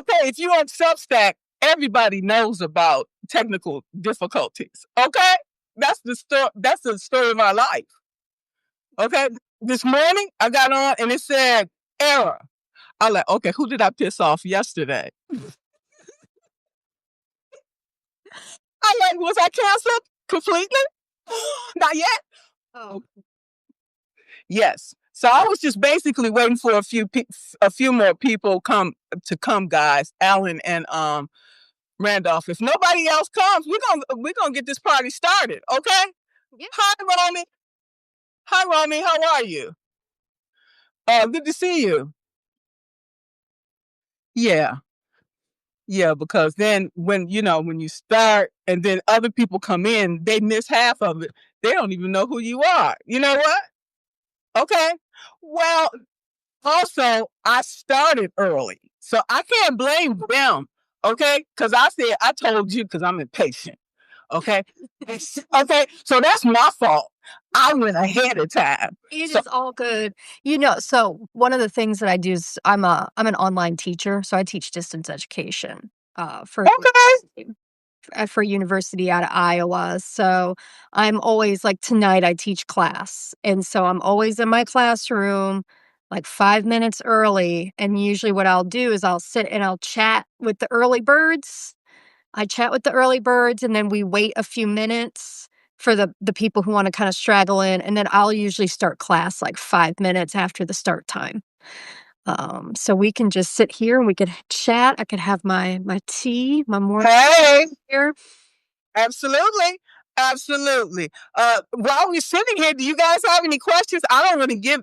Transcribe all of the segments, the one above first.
Okay, if you're on Substack, everybody knows about technical difficulties. Okay, that's the story. That's the story of my life. Okay, this morning I got on and it said error. I'm like, okay, who did I piss off yesterday? I'm like, was I canceled completely? Not yet. Oh, yes. So I was just basically waiting for a few more people come, guys. Alan and Randolph. If nobody else comes, we're gonna get this party started. Okay. Yeah. Hi, Romy. Hi, Romy. How are you? Good to see you. Yeah. Yeah, because then when you start and then other people come in, they miss half of it. They don't even know who you are. You know what? Okay. Well, also, I started early, so I can't blame them. Okay, because I told you because I'm impatient. Okay, okay, so that's my fault. I went ahead of time. It is all good. So one of the things that I do is I'm an online teacher, so I teach distance education for university out of Iowa. So I'm always like tonight I teach class, and so I'm always in my classroom like 5 minutes early. And usually what I'll do is I'll sit and I'll chat with the early birds. I chat with the early birds, and then we wait a few minutes for the people who want to kind of straggle in, and then I'll usually start class like 5 minutes after the start time. So we can just sit here and we could chat. I could have my tea, my morning here. Absolutely. Absolutely. While we're sitting here, do you guys have any questions? I don't want to give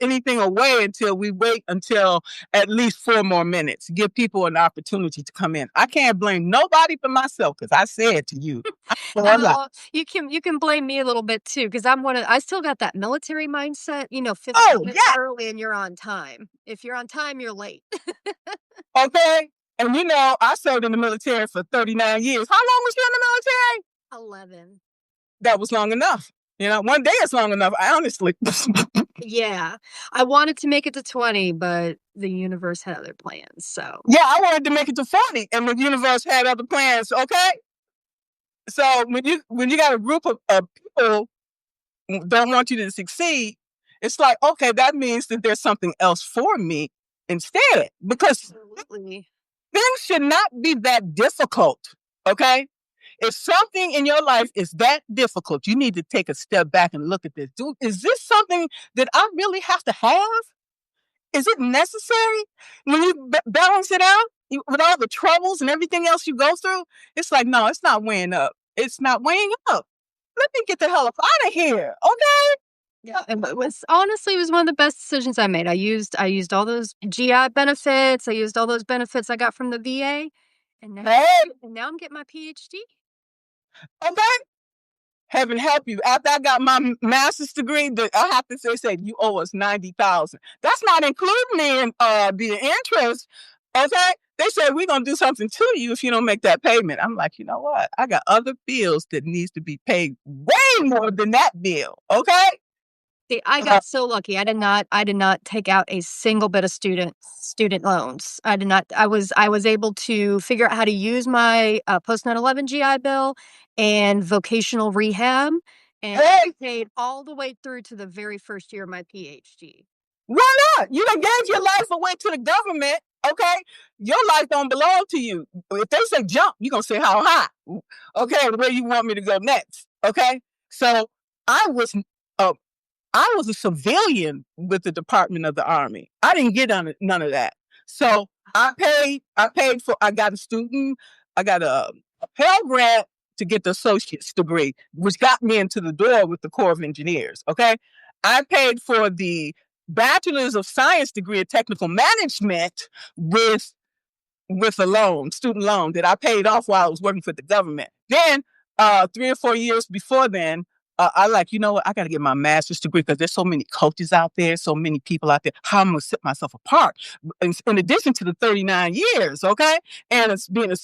anything away until we wait until at least 4 more minutes. Give people an opportunity to come in. I can't blame nobody but myself because I said to you. You can blame me a little bit too because I still got that military mindset. 15 minutes early and you're on time. If you're on time, you're late. Okay. And I served in the military for 39 years. How long was you in the military? 11. That was long enough. One day is long enough, honestly. Yeah. I wanted to make it to 20, but the universe had other plans, so. Yeah, I wanted to make it to 40, and the universe had other plans, okay? So when you got a group of people who don't want you to succeed, it's like, okay, that means that there's something else for me instead. Because things should not be that difficult, okay? If something in your life is that difficult, you need to take a step back and look at this. Is this something that I really have to have? Is it necessary? When you balance it out with all the troubles and everything else you go through, it's like, no, it's not weighing up. It's not weighing up. Let me get the hell up out of here, okay? Yeah, it was one of the best decisions I made. I used all those GI benefits. I used all those benefits I got from the VA, and now I'm getting my PhD. Okay. Heaven help you. After I got my master's degree, I have to say you owe us $90,000. That's not including the interest. Okay. They said we're gonna do something to you if you don't make that payment. I'm like, you know what? I got other bills that needs to be paid way more than that bill. Okay. See, I got so lucky. I did not take out a single bit of student loans. I did not. I was able to figure out how to use my post 9/11 GI Bill and vocational rehab, and I paid all the way through to the very first year of my PhD. Why not? You done gave your life away to the government. Okay, your life don't belong to you. If they say jump, you're gonna say how high. Okay, where you want me to go next? Okay, so I was a civilian with the Department of the Army. I didn't get none of that. So I got a Pell Grant to get the associate's degree, which got me into the door with the Corps of Engineers. Okay. I paid for the Bachelor's of Science degree in Technical Management with a student loan that I paid off while I was working for the government. Then 3 or 4 years before then, I like, you know what? I got to get my master's degree because there's so many coaches out there, so many people out there. How I'm going to set myself apart. In addition to the 39 years, okay? And it's being a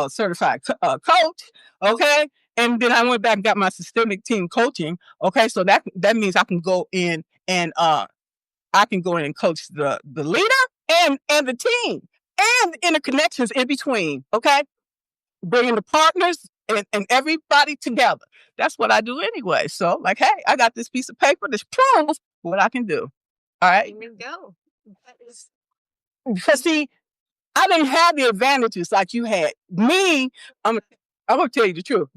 certified coach, okay? And then I went back and got my systemic team coaching, okay? So that means I can go in and coach the leader and the team. and interconnections in between. Okay, bringing the partners and everybody together. That's what I do anyway. So, like, hey, I got this piece of paper that proves what I can do. All right. There you go. That is Because see, I didn't have the advantages like you had. Me, I'm gonna tell you the truth.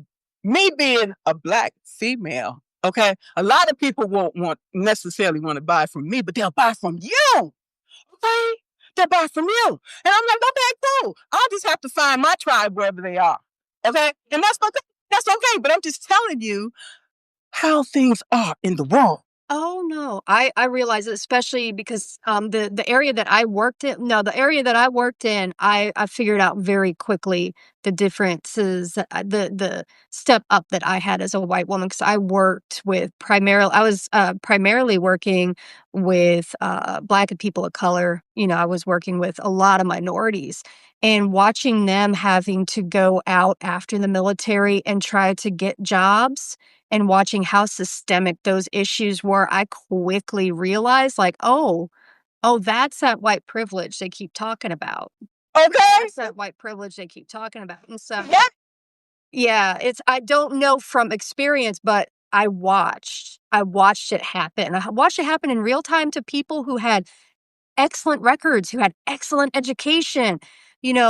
Me being a Black female, okay, a lot of people won't necessarily want to buy from me, but they'll buy from you. Okay? They'll buy from you. And I'm like, okay, cool. I'll just have to find my tribe wherever they are. Okay? And that's okay. That's okay. But I'm just telling you how things are in the world. Oh, no. I realize it, especially because, the area that I worked in the area that I worked in, I figured out very quickly the differences, the step up that I had as a white woman, because I worked with I was, primarily working with, Black and people of color. I was working with a lot of minorities, and watching them having to go out after the military and try to get jobs and watching how systemic those issues were, I quickly realized, like, that's that white privilege they keep talking about. Okay? That's that white privilege they keep talking about. And so, Yeah. yeah, I don't know from experience, but I watched it happen. I watched it happen in real time to people who had excellent records, who had excellent education,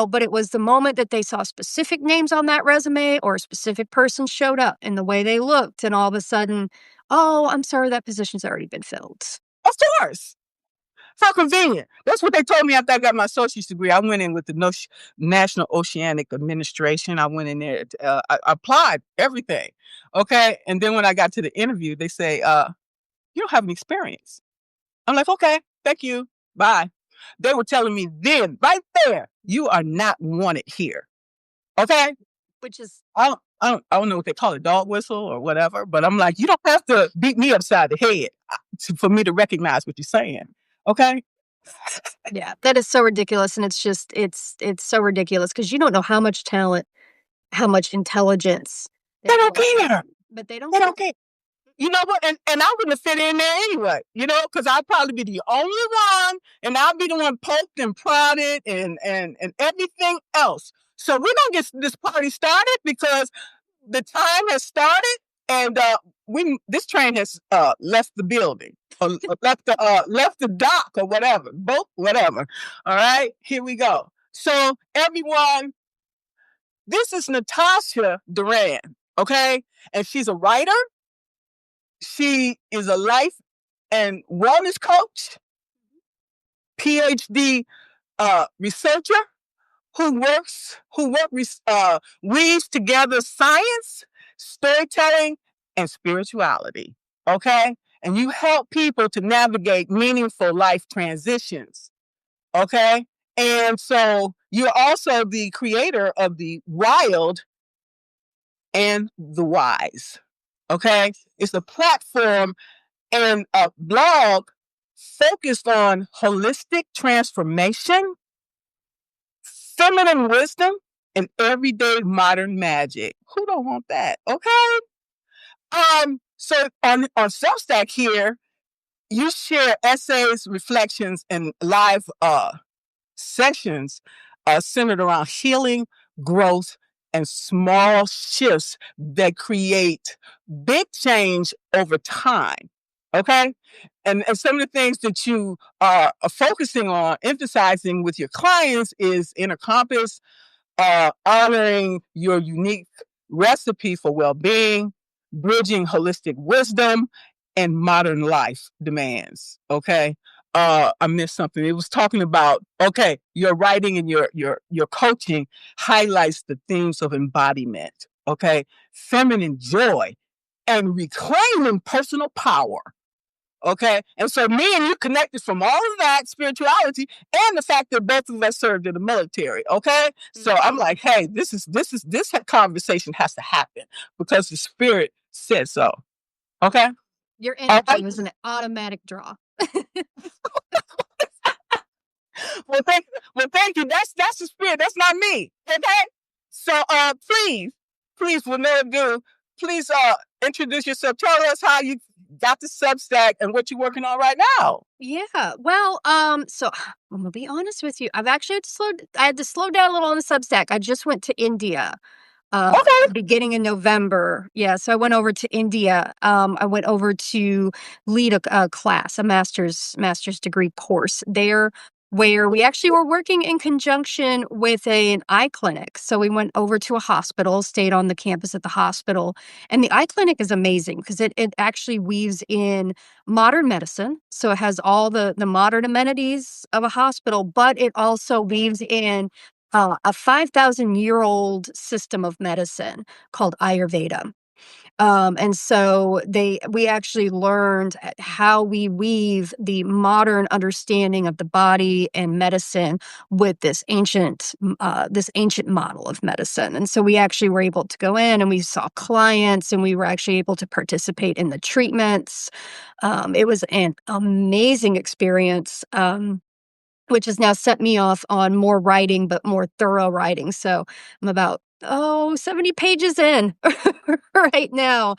but it was the moment that they saw specific names on that resume or a specific person showed up and the way they looked, and all of a sudden, oh, I'm sorry, that position's already been filled. Of course. How convenient. That's what they told me after I got my associate's degree. I went in with the National Oceanic Administration. I went in there. I applied everything. Okay. And then when I got to the interview, they say, you don't have any experience. I'm like, okay, thank you. Bye. They were telling me then, right there, you are not wanted here. Okay. Which is, I don't know what they call it, dog whistle or whatever, but I'm like, you don't have to beat me upside the head for me to recognize what you're saying. Okay. yeah, that is so ridiculous. And it's so ridiculous because you don't know how much talent, how much intelligence. They don't care. But they don't They care. don't care. You know what? And I wouldn't fit in there anyway, because I'd probably be the only one and I'll be the one poked and prodded and everything else. So we're going to get this party started because the time has started and this train has left the building or left the dock or whatever, boat, whatever. All right, here we go. So everyone, this is Natasha Durand, okay? And she's a writer. She is a life and wellness coach, PhD researcher who weaves together science, storytelling, and spirituality. Okay, and you help people to navigate meaningful life transitions. Okay, and so you're also the creator of the Wild and the Wise. Okay, it's a platform and a blog focused on holistic transformation, feminine wisdom, and everyday modern magic. Who don't want that? Okay. So on Substack here, you share essays, reflections, and live sessions centered around healing, growth, and small shifts that create big change over time. Okay. And some of the things that you are focusing on, emphasizing with your clients is inner compass, honoring your unique recipe for well-being, bridging holistic wisdom, and modern life demands. Okay. I missed something. It was talking about, okay, your writing and your coaching highlights the themes of embodiment, okay, feminine joy, and reclaiming personal power. Okay. And so me and you connected from all of that spirituality and the fact that both of us served in the military. Okay. So I'm like, hey, this conversation has to happen because the spirit said so. Okay. Your energy was an automatic draw. Well, thank you. That's the spirit. That's not me. Okay. So, please, with no ado, please, introduce yourself. Tell us how you got the Substack and what you're working on right now. Yeah. Well, so I'm gonna be honest with you. I've actually I had to slow down a little on the Substack. I just went to India Okay. beginning in November. Yeah, so I went over to India. I went over to lead a class, a master's degree course there, where we actually were working in conjunction with an eye clinic. So we went over to a hospital, stayed on the campus at the hospital, and the eye clinic is amazing because it actually weaves in modern medicine. So it has all the modern amenities of a hospital, but it also weaves in a 5,000-year-old system of medicine called Ayurveda. And so we actually learned how we weave the modern understanding of the body and medicine with this ancient model of medicine. And so we actually were able to go in and we saw clients and we were actually able to participate in the treatments. It was an amazing experience. Which has now set me off on more writing, but more thorough writing. So I'm about 70 pages in right now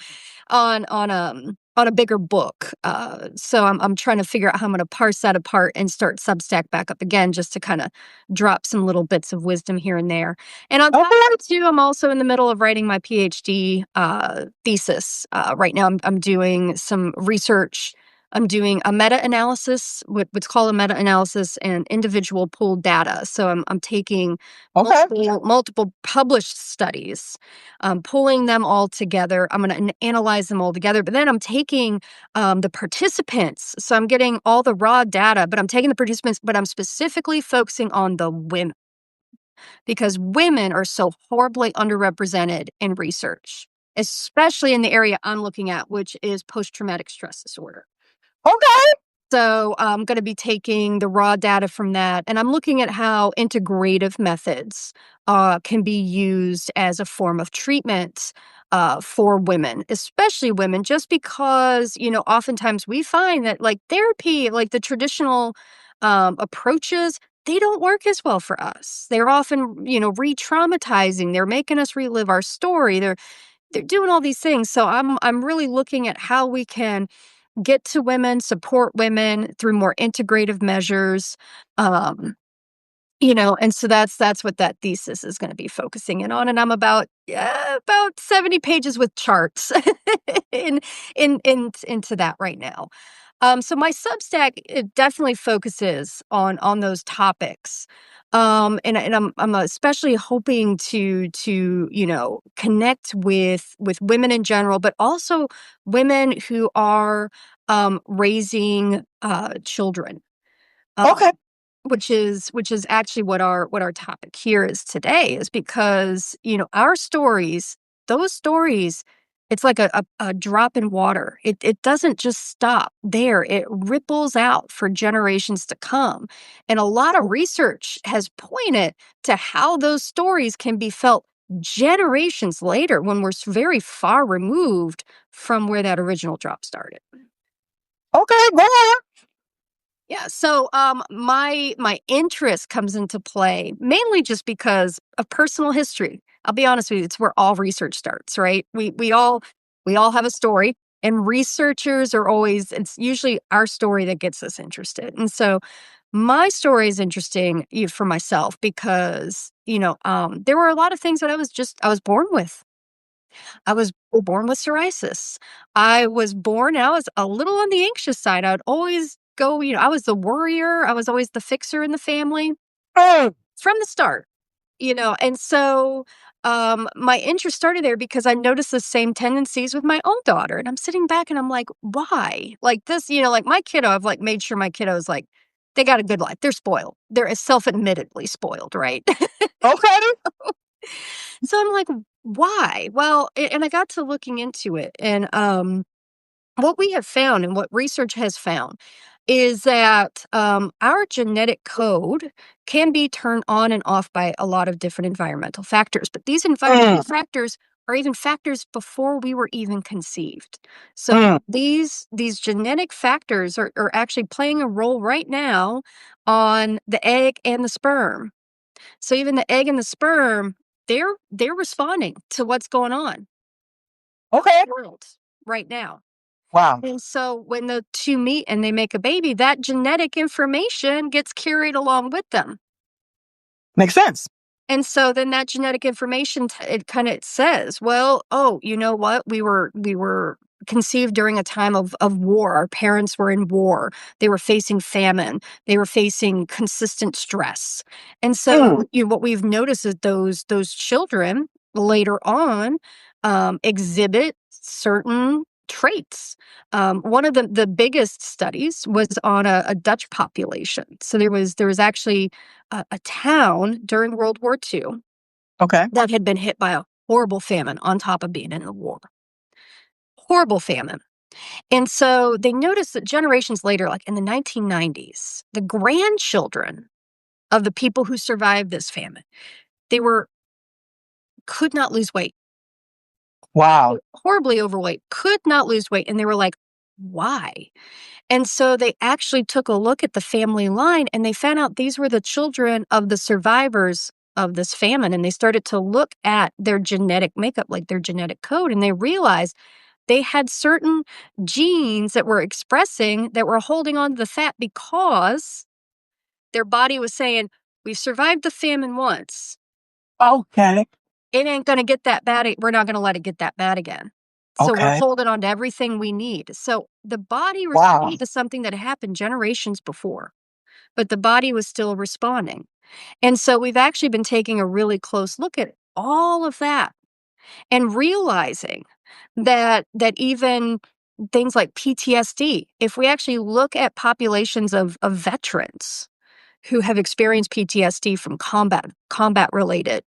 on a bigger book. So I'm trying to figure out how I'm going to parse that apart and start Substack back up again, just to kind of drop some little bits of wisdom here and there. And on top of that too, I'm also in the middle of writing my PhD thesis. Right now, I'm doing some research. I'm doing a meta-analysis, what's called a meta-analysis and individual pooled data. So I'm taking Okay. multiple published studies, pulling them all together. I'm going to analyze them all together, but then I'm taking the participants. So I'm getting all the raw data, but I'm taking the participants, but I'm specifically focusing on the women because women are so horribly underrepresented in research, especially in the area I'm looking at, which is post-traumatic stress disorder. Okay. So I'm going to be taking the raw data from that, and I'm looking at how integrative methods can be used as a form of treatment for women, especially women, just because, oftentimes we find that like therapy, like the traditional approaches, they don't work as well for us. They're often, re-traumatizing. They're making us relive our story. They're doing all these things. So I'm really looking at how we can get to women, support women through more integrative measures. Um, and so that's what that thesis is going to be focusing in on. And I'm about 70 pages with charts into that right now. So my Substack, it definitely focuses on those topics. And I'm especially hoping to connect with women in general, but also women who are raising children. Okay. Which is actually what our topic here is today, is because our stories, those stories, it's like a drop in water. It doesn't just stop there. It ripples out for generations to come. And a lot of research has pointed to how those stories can be felt generations later when we're very far removed from where that original drop started. Okay. Go on. Yeah, so my interest comes into play mainly just because of personal history. I'll be honest with you, it's where all research starts, right? We all have a story, and researchers are always, it's usually our story that gets us interested. And so my story is interesting for myself because, there were a lot of things that I was born with. I was born with psoriasis. I was born, I was a little on the anxious side. I would always go, I was the worrier. I was always the fixer in the family Mm. from the start, and so my interest started there because I noticed the same tendencies with my own daughter. And I'm sitting back and I'm like, why? Like this, like my kiddo, I've like made sure my kiddos, like, they got a good life. They're spoiled. They're self-admittedly spoiled, right? Okay. So I'm like, why? Well, and I got to looking into it, and what we have found and what research has found is that our genetic code can be turned on and off by a lot of different environmental factors. But these environmental factors are even factors before we were even conceived. So these genetic factors are actually playing a role right now on the egg and the sperm. So even the egg and the sperm, they're responding to what's going on Okay. in the world right now. Wow. And so when the two meet and they make a baby, that genetic information gets carried along with them. Makes sense. And so then that genetic information, it kind of says, well, oh, you know what? We were conceived during a time of war. Our parents were in war. They were facing famine. They were facing consistent stress. And so what we've noticed is those children later on exhibit certain traits. One of the biggest studies was on a Dutch population. So there was actually a town during World War II Okay. that had been hit by a horrible famine on top of being in the war. Horrible famine. And so they noticed that generations later, like in the 1990s, the grandchildren of the people who survived this famine, they could not lose weight. Wow. Horribly overweight, could not lose weight. And they were like, why? And so they actually took a look at the family line and they found out these were the children of the survivors of this famine. And they started to look at their genetic makeup, like their genetic code, and they realized they had certain genes that were expressing that were holding on to the fat because their body was saying, we've survived the famine once. Okay. It ain't going to get that bad. We're not going to let it get that bad again. So we're Okay. holding on to everything we need. So the body Wow. responded to something that happened generations before, but the body was still responding. And so we've actually been taking a really close look at all of that and realizing that even things like PTSD, if we actually look at populations of veterans who have experienced PTSD from combat related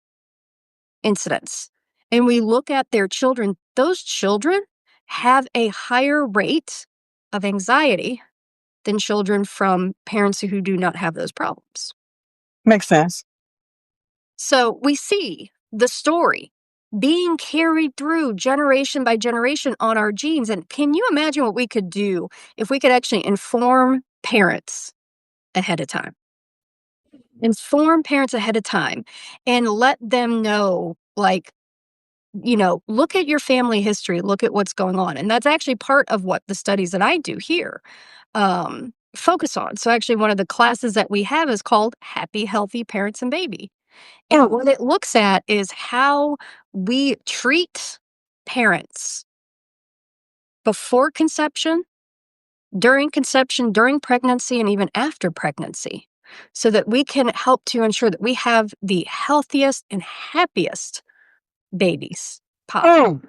incidents, and we look at their children, those children have a higher rate of anxiety than children from parents who do not have those problems. Makes sense. So we see the story being carried through generation by generation on our genes. And can you imagine what we could do if we could actually inform parents ahead of time? Inform parents ahead of time and let them know, like, look at your family history, look at what's going on. And that's actually part of what the studies that I do here focus on. So actually one of the classes that we have is called Happy, Healthy Parents and Baby. And what it looks at is how we treat parents before conception, during pregnancy, and even after pregnancy, so that we can help to ensure that we have the healthiest and happiest babies possible.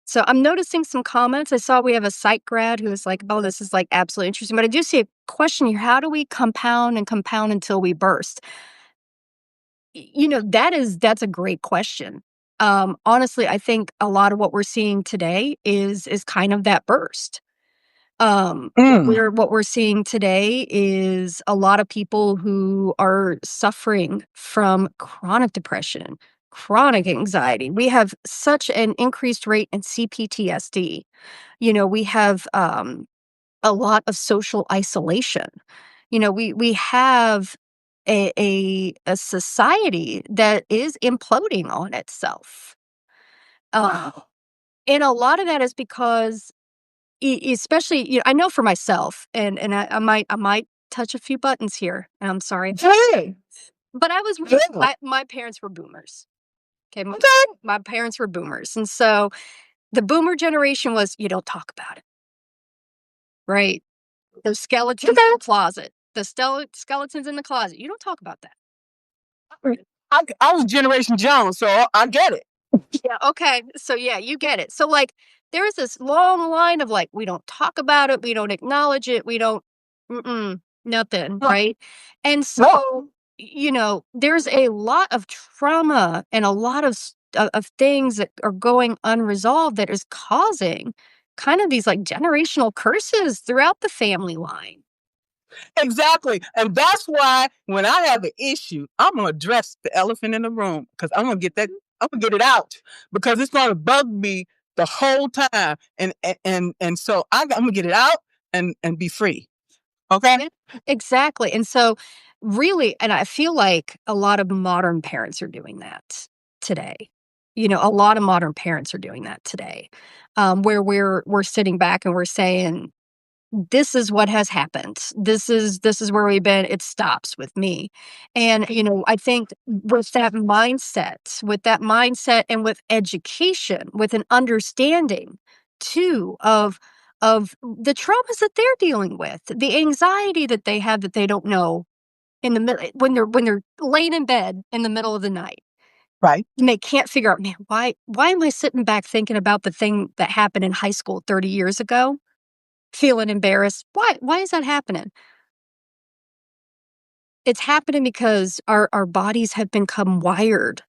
So I'm noticing some comments. I saw we have a psych grad who is like, oh, this is like absolutely interesting. But I do see a question here. How do we compound and compound until we burst? That's a great question. Honestly, I think a lot of what we're seeing today is kind of that burst. What we're seeing today is a lot of people who are suffering from chronic depression, chronic anxiety. We have such an increased rate in CPTSD. We have a lot of social isolation. We have a society that is imploding on itself. And a lot of that is because especially, I know for myself, and I might touch a few buttons here, and I'm sorry. Hey. But Yeah. my parents were boomers. Okay, Okay. my parents were boomers, and so the boomer generation was, you don't talk about it, right? The skeletons in the closet, skeletons in the closet. You don't talk about that. I was Generation Jones, so I get it. Yeah. Okay. So yeah, you get it. So like, there is this long line of like, we don't talk about it, we don't acknowledge it, we don't, nothing, No. right? And No. so, there's a lot of trauma and a lot of things that are going unresolved that is causing kind of these like generational curses throughout the family line. Exactly. And that's why when I have an issue, I'm gonna address the elephant in the room because I'm gonna get it out because it's gonna bug me the whole time. And so I'm gonna get it out and be free. Okay? Yeah, exactly. And so really, and I feel like a lot of modern parents are doing that today. a lot of modern parents are doing that today, where we're sitting back and we're saying, this is what has happened. This is where we've been. It stops with me. And, I think with that mindset and with education, with an understanding too of the traumas that they're dealing with, the anxiety that they have that they don't know in the middle when they're laying in bed in the middle of the night. Right. And they can't figure out, man, why am I sitting back thinking about the thing that happened in high school 30 years ago? Feeling embarrassed. Why is that happening? It's happening because our bodies have become wired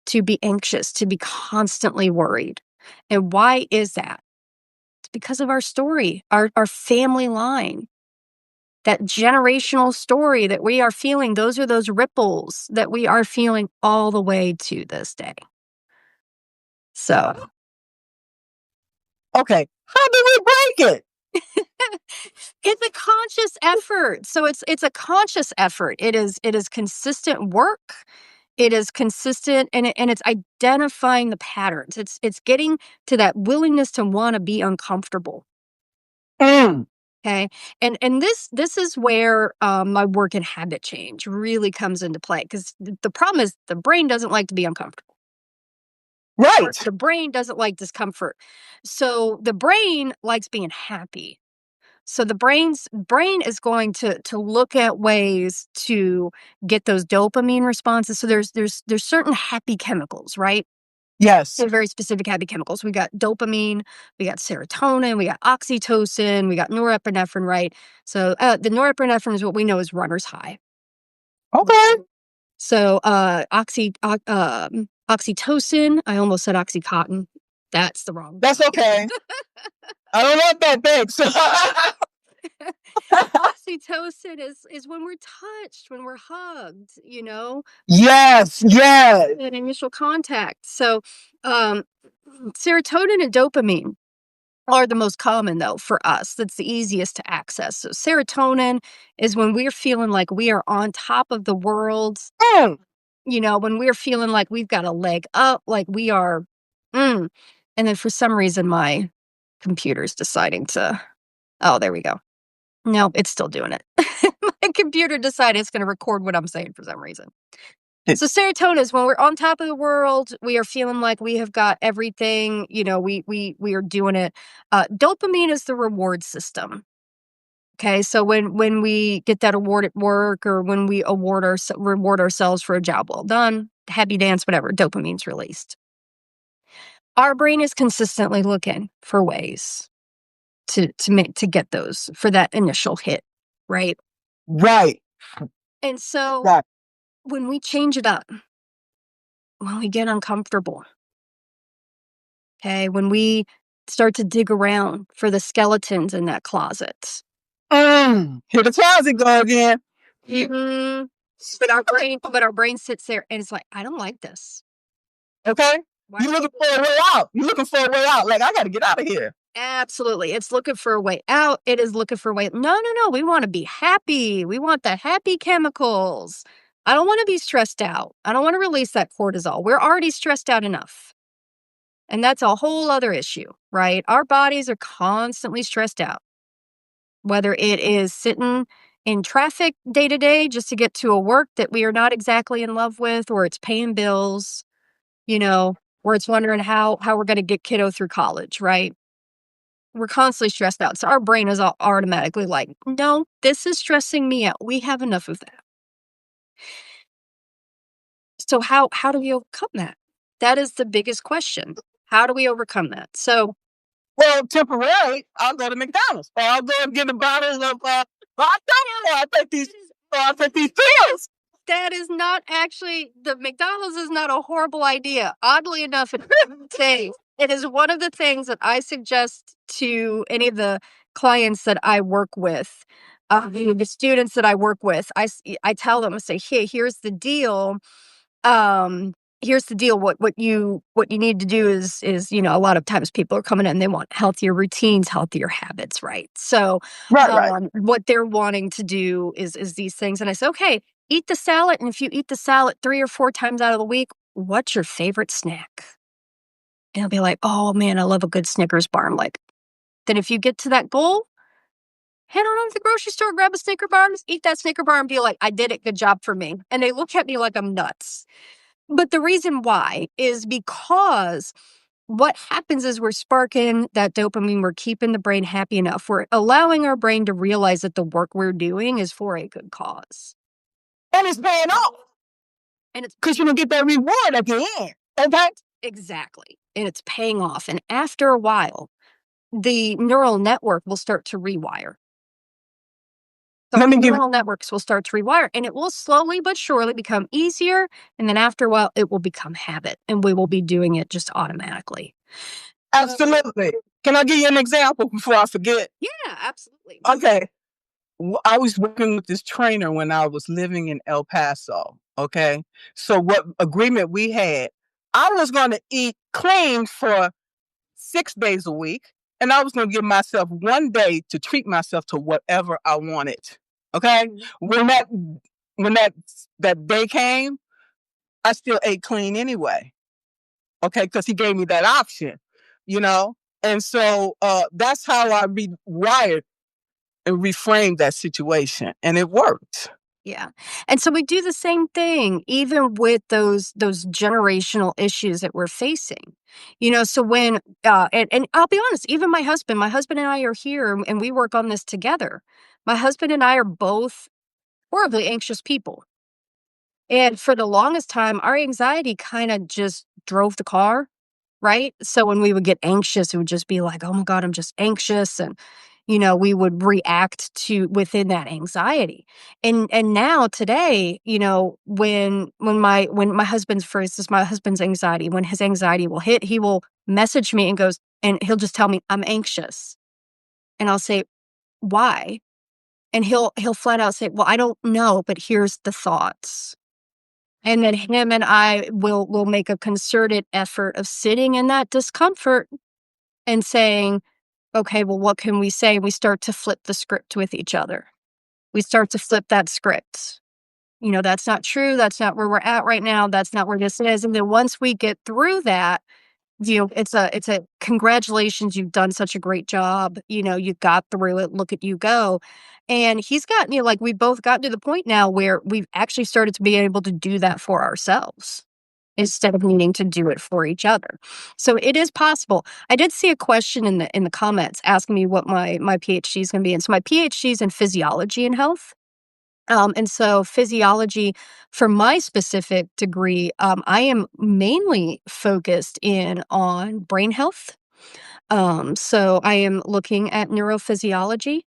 to be anxious, to be constantly worried. And why is that? It's because of our story, our family line. That generational story that we are feeling, those are those ripples that we are feeling all the way to this day. So, Okay. How do we break it? it's a conscious effort. So it's a conscious effort. It is consistent work. It is consistent and it's identifying the patterns. It's getting to that willingness to want to be uncomfortable. Mm. Okay. And this is where my work in habit change really comes into play, because the problem is the brain doesn't like to be uncomfortable. Right. The brain doesn't like discomfort. So the brain likes being happy. So the brain is going to look at ways to get those dopamine responses. So there's certain happy chemicals, right? Yes. They're very specific happy chemicals. We got dopamine, we got serotonin, we got oxytocin, we got norepinephrine, right? So the norepinephrine is what we know as runner's high. Okay. So oxytocin, I almost said oxycontin. That's the wrong. That's okay. I don't want that thanks. Oxytocin is when we're touched, when we're hugged, Yes. that initial contact. So serotonin and dopamine are the most common, though, for us. That's the easiest to access. So serotonin is when we're feeling like we are on top of the world. Mm. When we're feeling like we've got a leg up, like we are. And then for some reason, my computer's deciding to. Oh, there we go. No, it's still doing it. My computer decided it's going to record what I'm saying for some reason. So serotonin is when we're on top of the world, we are feeling like we have got everything, we are doing it. Dopamine is the reward system. Okay, so when we get that award at work, or when we reward ourselves for a job well done, happy dance, whatever, dopamine's released. Our brain is consistently looking for ways to get those, for that initial hit, right? Right. And so Right. when we change it up, when we get uncomfortable, okay, when we start to dig around for the skeletons in that closet. Here the closet go again. Mm-hmm. But our brain sits there and it's like, I don't like this. Okay. Why? You're looking for a way out. You're looking for a way out. Like, I got to get out of here. Absolutely. It's looking for a way out. It is looking for a way. No. We want to be happy. We want the happy chemicals. I don't want to be stressed out. I don't want to release that cortisol. We're already stressed out enough. And that's a whole other issue, right? Our bodies are constantly stressed out. Whether it is sitting in traffic day to day just to get to a work that we are not exactly in love with, or it's paying bills, or it's wondering how we're going to get kiddo through college, right? We're constantly stressed out. So our brain is automatically like, no, this is stressing me out. We have enough of that. So how do we overcome that? That is the biggest question. How do we overcome that? So, well, temporarily, I'll go to McDonald's, or I'll go and get a bottle of hot chocolate, or I'll take these pills. That is not actually, the McDonald's is not a horrible idea. Oddly enough, it is one of the things that I suggest to any of the clients that I work with, the students that I work with. I tell them, I say, hey, here's the deal. Here's the deal. What you need to do is, a lot of times people are coming in and they want healthier routines, healthier habits, right? So, right. What they're wanting to do is these things. And I say, okay, eat the salad. And if you eat the salad 3 or 4 times out of the week, what's your favorite snack? And I'll be like, "Oh, man, I love a good Snickers bar." I'm like, "Then if you get to that goal, head on over to the grocery store, grab a Snicker bar, and just eat that Snicker bar and be like, 'I did it, good job for me.'" And they look at me like I'm nuts. But the reason why is because what happens is we're sparking that dopamine, we're keeping the brain happy enough, we're allowing our brain to realize that the work we're doing is for a good cause. And it's paying off. And it's Because you're going to get that reward at the end. Okay? exactly. And it's paying off. And after a while, the neural network will start to rewire. So neural networks will start to rewire, and it will slowly but surely become easier. And then after a while, it will become habit, and we will be doing it just automatically. Absolutely. Can I give you an example before I forget? Yeah, absolutely. Okay. I was working with this trainer when I was living in El Paso. Okay. So what agreement we had, I was going to eat clean for 6 days a week, and I was going to give myself 1 day to treat myself to whatever I wanted. Okay. When that day came, I still ate clean anyway. Okay, because he gave me that option, you know? And so that's how I rewired and reframed that situation. And it worked. Yeah. And so we do the same thing even with those generational issues that we're facing. So when and I'll be honest, even my husband and I are here and we work on this together. My husband and I are both horribly anxious people. And for the longest time, our anxiety kind of just drove the car, right? So when we would get anxious, it would just be like, "Oh my God, I'm just anxious." And, we would react to within that anxiety. And now today, when my husband's for instance, my husband's anxiety, when his anxiety will hit, he will message me and and he'll just tell me, "I'm anxious." And I'll say, "Why?" And he'll flat out say, "Well, I don't know, but here's the thoughts." And then him and I will make a concerted effort of sitting in that discomfort and saying, "Okay, well, what can we say?" We start to flip the script with each other. We start to flip that script. That's not true. That's not where we're at right now. That's not where this is. And then once we get through that, it's a congratulations, you've done such a great job. You got through it. Look at you go. And he's gotten, like we both got to the point now where we've actually started to be able to do that for ourselves instead of needing to do it for each other. So it is possible. I did see a question in the comments asking me what my PhD is going to be in. So my PhD is in physiology and health. And so physiology, for my specific degree, I am mainly focused in on brain health. So I am looking at neurophysiology.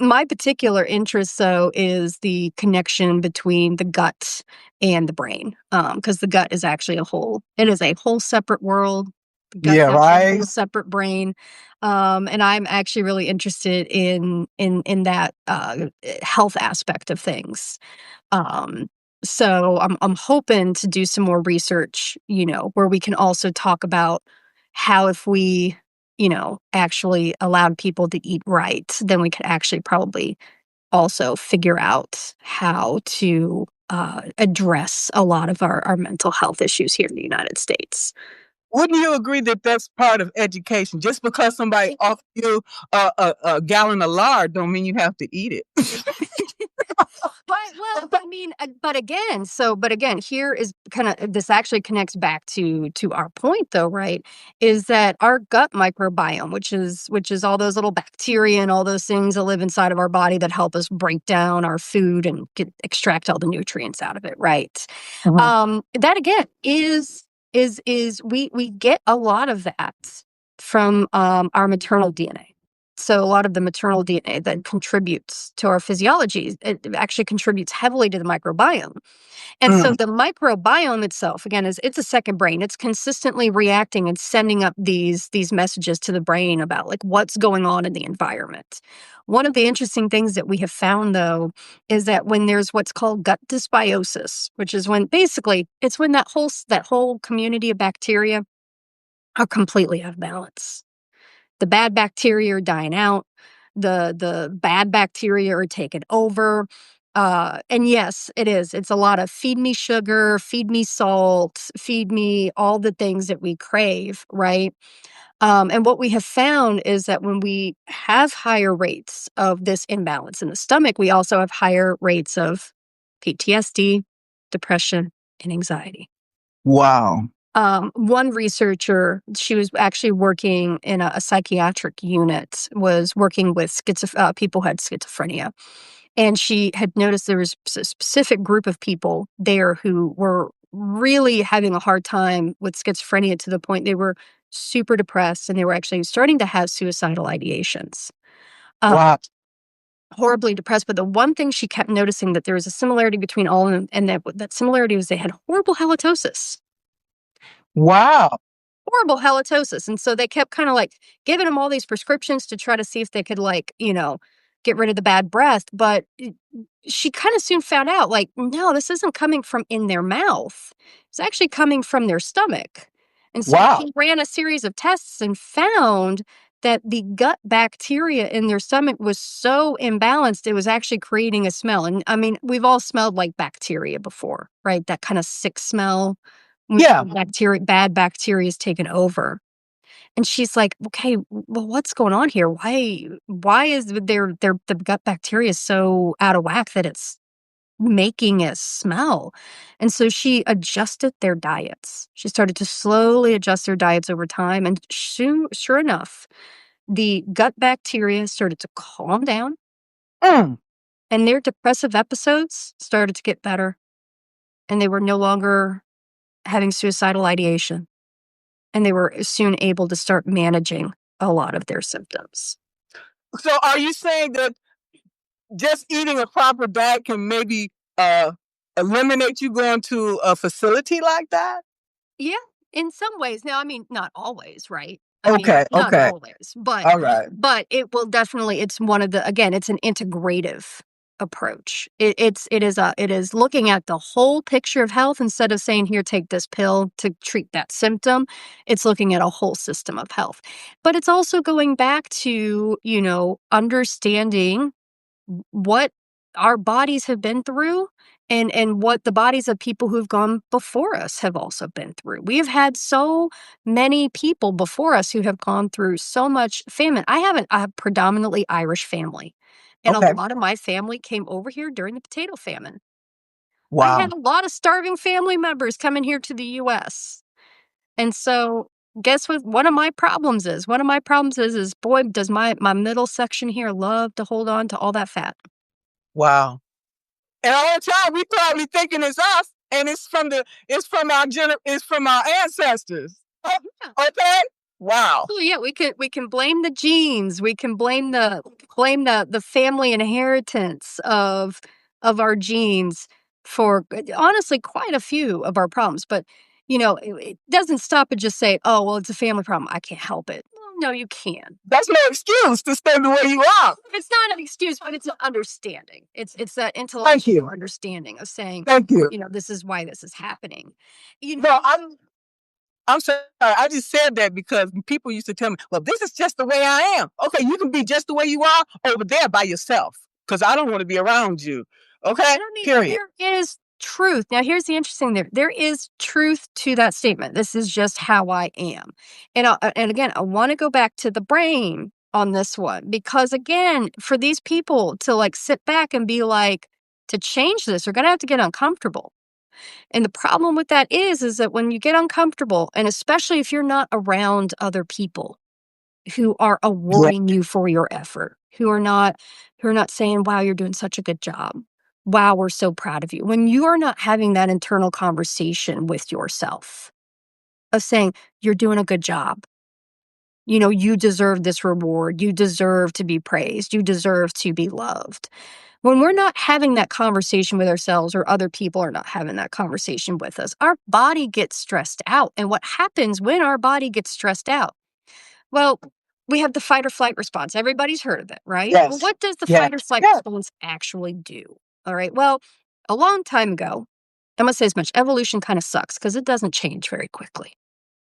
My particular interest, though, is the connection between the gut and the brain, because the gut is actually it is a whole separate world. The gut Yeah, is a right. whole separate brain. And I'm actually really interested in that health aspect of things. Um, so I'm hoping to do some more research, where we can also talk about how if we, actually allowed people to eat right, then we could actually probably also figure out how to address a lot of our mental health issues here in the United States. Wouldn't you agree that that's part of education? Just because somebody offers you a gallon of lard don't mean you have to eat it. Well, I mean, but again, here is kind of this actually connects back to our point, though, right? Is that our gut microbiome, which is all those little bacteria and all those things that live inside of our body that help us break down our food and extract all the nutrients out of it, right? That again is we get a lot of that from our maternal DNA. So a lot of the maternal DNA that contributes to our physiology, it actually contributes heavily to the microbiome. And so the microbiome itself, again, it's a second brain. It's consistently reacting and sending up these messages to the brain about like what's going on in the environment. One of the interesting things that we have found, though, is that when there's what's called gut dysbiosis, which is when basically it's when that whole community of bacteria are completely out of balance. The bad bacteria are dying out. The bad bacteria are taken over. And yes, it is. It's a lot of feed me sugar, feed me salt, feed me all the things that we crave, right? And what we have found is that when we have higher rates of this imbalance in the stomach, we also have higher rates of PTSD, depression, and anxiety. Wow. One researcher, she was actually working in a psychiatric unit, was working with people who had schizophrenia. And she had noticed there was a specific group of people there who were really having a hard time with schizophrenia to the point they were super depressed and they were actually starting to have suicidal ideations. Wow. Horribly depressed. But the one thing she kept noticing that there was a similarity between all of them, and that similarity was they had horrible halitosis. Wow. Horrible halitosis. And so they kept kind of like giving them all these prescriptions to try to see if they could get rid of the bad breath. But she kind of soon found out no, this isn't coming from in their mouth. It's actually coming from their stomach. And so Wow. she ran a series of tests and found that the gut bacteria in their stomach was so imbalanced, it was actually creating a smell. And I mean, we've all smelled like bacteria before, right? That kind of sick smell. Yeah. Bad bacteria is taken over. And she's like, okay, well, what's going on here? Why is the gut bacteria so out of whack that it's making a smell? And so she adjusted their diets. She started to slowly adjust their diets over time. And sure enough, the gut bacteria started to calm down Mm. and their depressive episodes started to get better. And they were no longer having suicidal ideation. And they were soon able to start managing a lot of their symptoms. So are you saying that just eating a proper diet can maybe eliminate you going to a facility like that? Yeah, in some ways. Now, I mean, not always, right? Okay. Not Okay. always, but All right. it will definitely. It's one of the it's an integrative approach. It is looking at the whole picture of health instead of saying, here, take this pill to treat that symptom. It's looking at a whole system of health. But it's also going back to, understanding what our bodies have been through and what the bodies of people who've gone before us have also been through. We have had so many people before us who have gone through so much famine. I have a predominantly Irish family, and Okay. a lot of my family came over here during the potato famine. I Wow. had a lot of starving family members coming here to the U.S. And so guess what one of my problems is? One of my problems is boy, does my middle section here love to hold on to all that fat. Wow. And all the time we probably thinking it's us, and it's from our ancestors. Yeah. Okay. Wow. Well, yeah, we can blame the genes. We can blame the family inheritance of our genes for honestly quite a few of our problems. But it doesn't stop at just say, "Oh, well, it's a family problem. I can't help it." Well, no, you can. That's no excuse to stay the way you are. It's not an excuse, but it's an understanding. It's that intellectual understanding of saying, Thank you. this is why this is happening. No, I'm sorry. I just said that because people used to tell me, well, this is just the way I am. Okay, you can be just the way you are over there by yourself because I don't want to be around you. Okay? Period. There is truth. Now, here's the interesting thing. There is truth to that statement. This is just how I am. And again, I want to go back to the brain on this one because, again, for these people to sit back and be like, to change this, they're going to have to get uncomfortable. And the problem with that is that when you get uncomfortable, and especially if you're not around other people who are awarding you for your effort, who are not saying, wow, you're doing such a good job. Wow, we're so proud of you. When you are not having that internal conversation with yourself of saying, you're doing a good job. You deserve this reward. You deserve to be praised. You deserve to be loved. When we're not having that conversation with ourselves or other people are not having that conversation with us, our body gets stressed out. And what happens when our body gets stressed out? Well, we have the fight or flight response. Everybody's heard of it, right? Yes. Well, what does the fight or flight response actually do? All right. Well, a long time ago, I'm going to say as much, evolution kind of sucks because it doesn't change very quickly.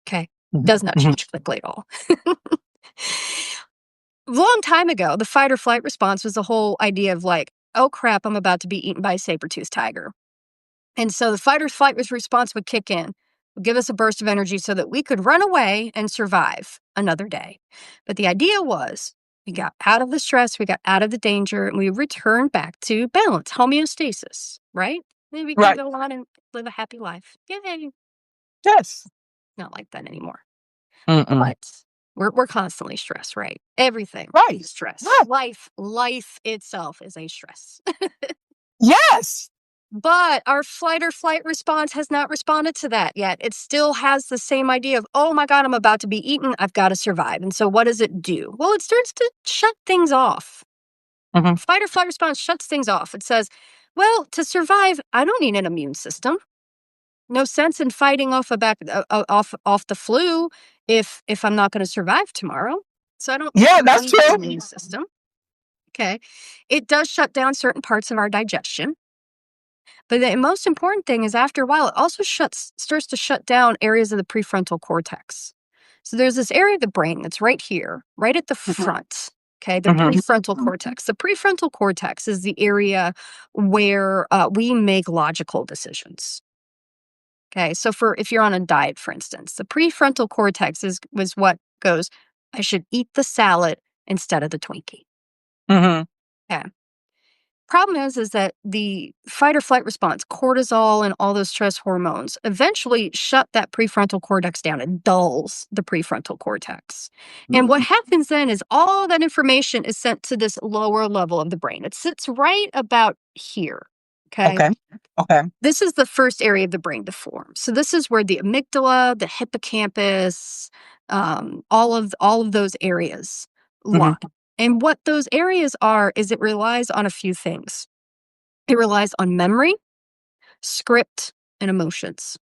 Okay. Does not change quickly at all. Long time ago, the fight or flight response was the whole idea of oh crap, I'm about to be eaten by a saber-toothed tiger. And so the fight or flight response would kick in, would give us a burst of energy so that we could run away and survive another day. But the idea was we got out of the stress, we got out of the danger, and we returned back to balance, homeostasis, right? Then we can go on and live a happy life. Yay. Yes. Not like that anymore. Mm-mm. But we're constantly stressed, right? Everything is stress. Life itself is a stress. Yes. But our flight or flight response has not responded to that yet. It still has the same idea of, oh my God, I'm about to be eaten. I've got to survive. And so what does it do? Well, it starts to shut things off. Mhm. Fight or flight response shuts things off. It says, well, to survive, I don't need an immune system. No sense in fighting off the flu if I'm not going to survive tomorrow. So I don't Yeah, that's need true. an immune system. Okay. It does shut down certain parts of our digestion. But the most important thing is after a while, it also starts to shut down areas of the prefrontal cortex. So there's this area of the brain that's right here, right at the front. Okay, the prefrontal cortex. The prefrontal cortex is the area where we make logical decisions. Okay, so if you're on a diet, for instance, the prefrontal cortex was what goes, I should eat the salad instead of the Twinkie. Okay. Problem is that the fight or flight response, cortisol and all those stress hormones eventually shut that prefrontal cortex down. It dulls the prefrontal cortex. And what happens then is all that information is sent to this lower level of the brain. It sits right about here. Okay. This is the first area of the brain to form. So this is where the amygdala, the hippocampus, all of those areas lie. And what those areas are is it relies on a few things. It relies on memory, script, and emotions.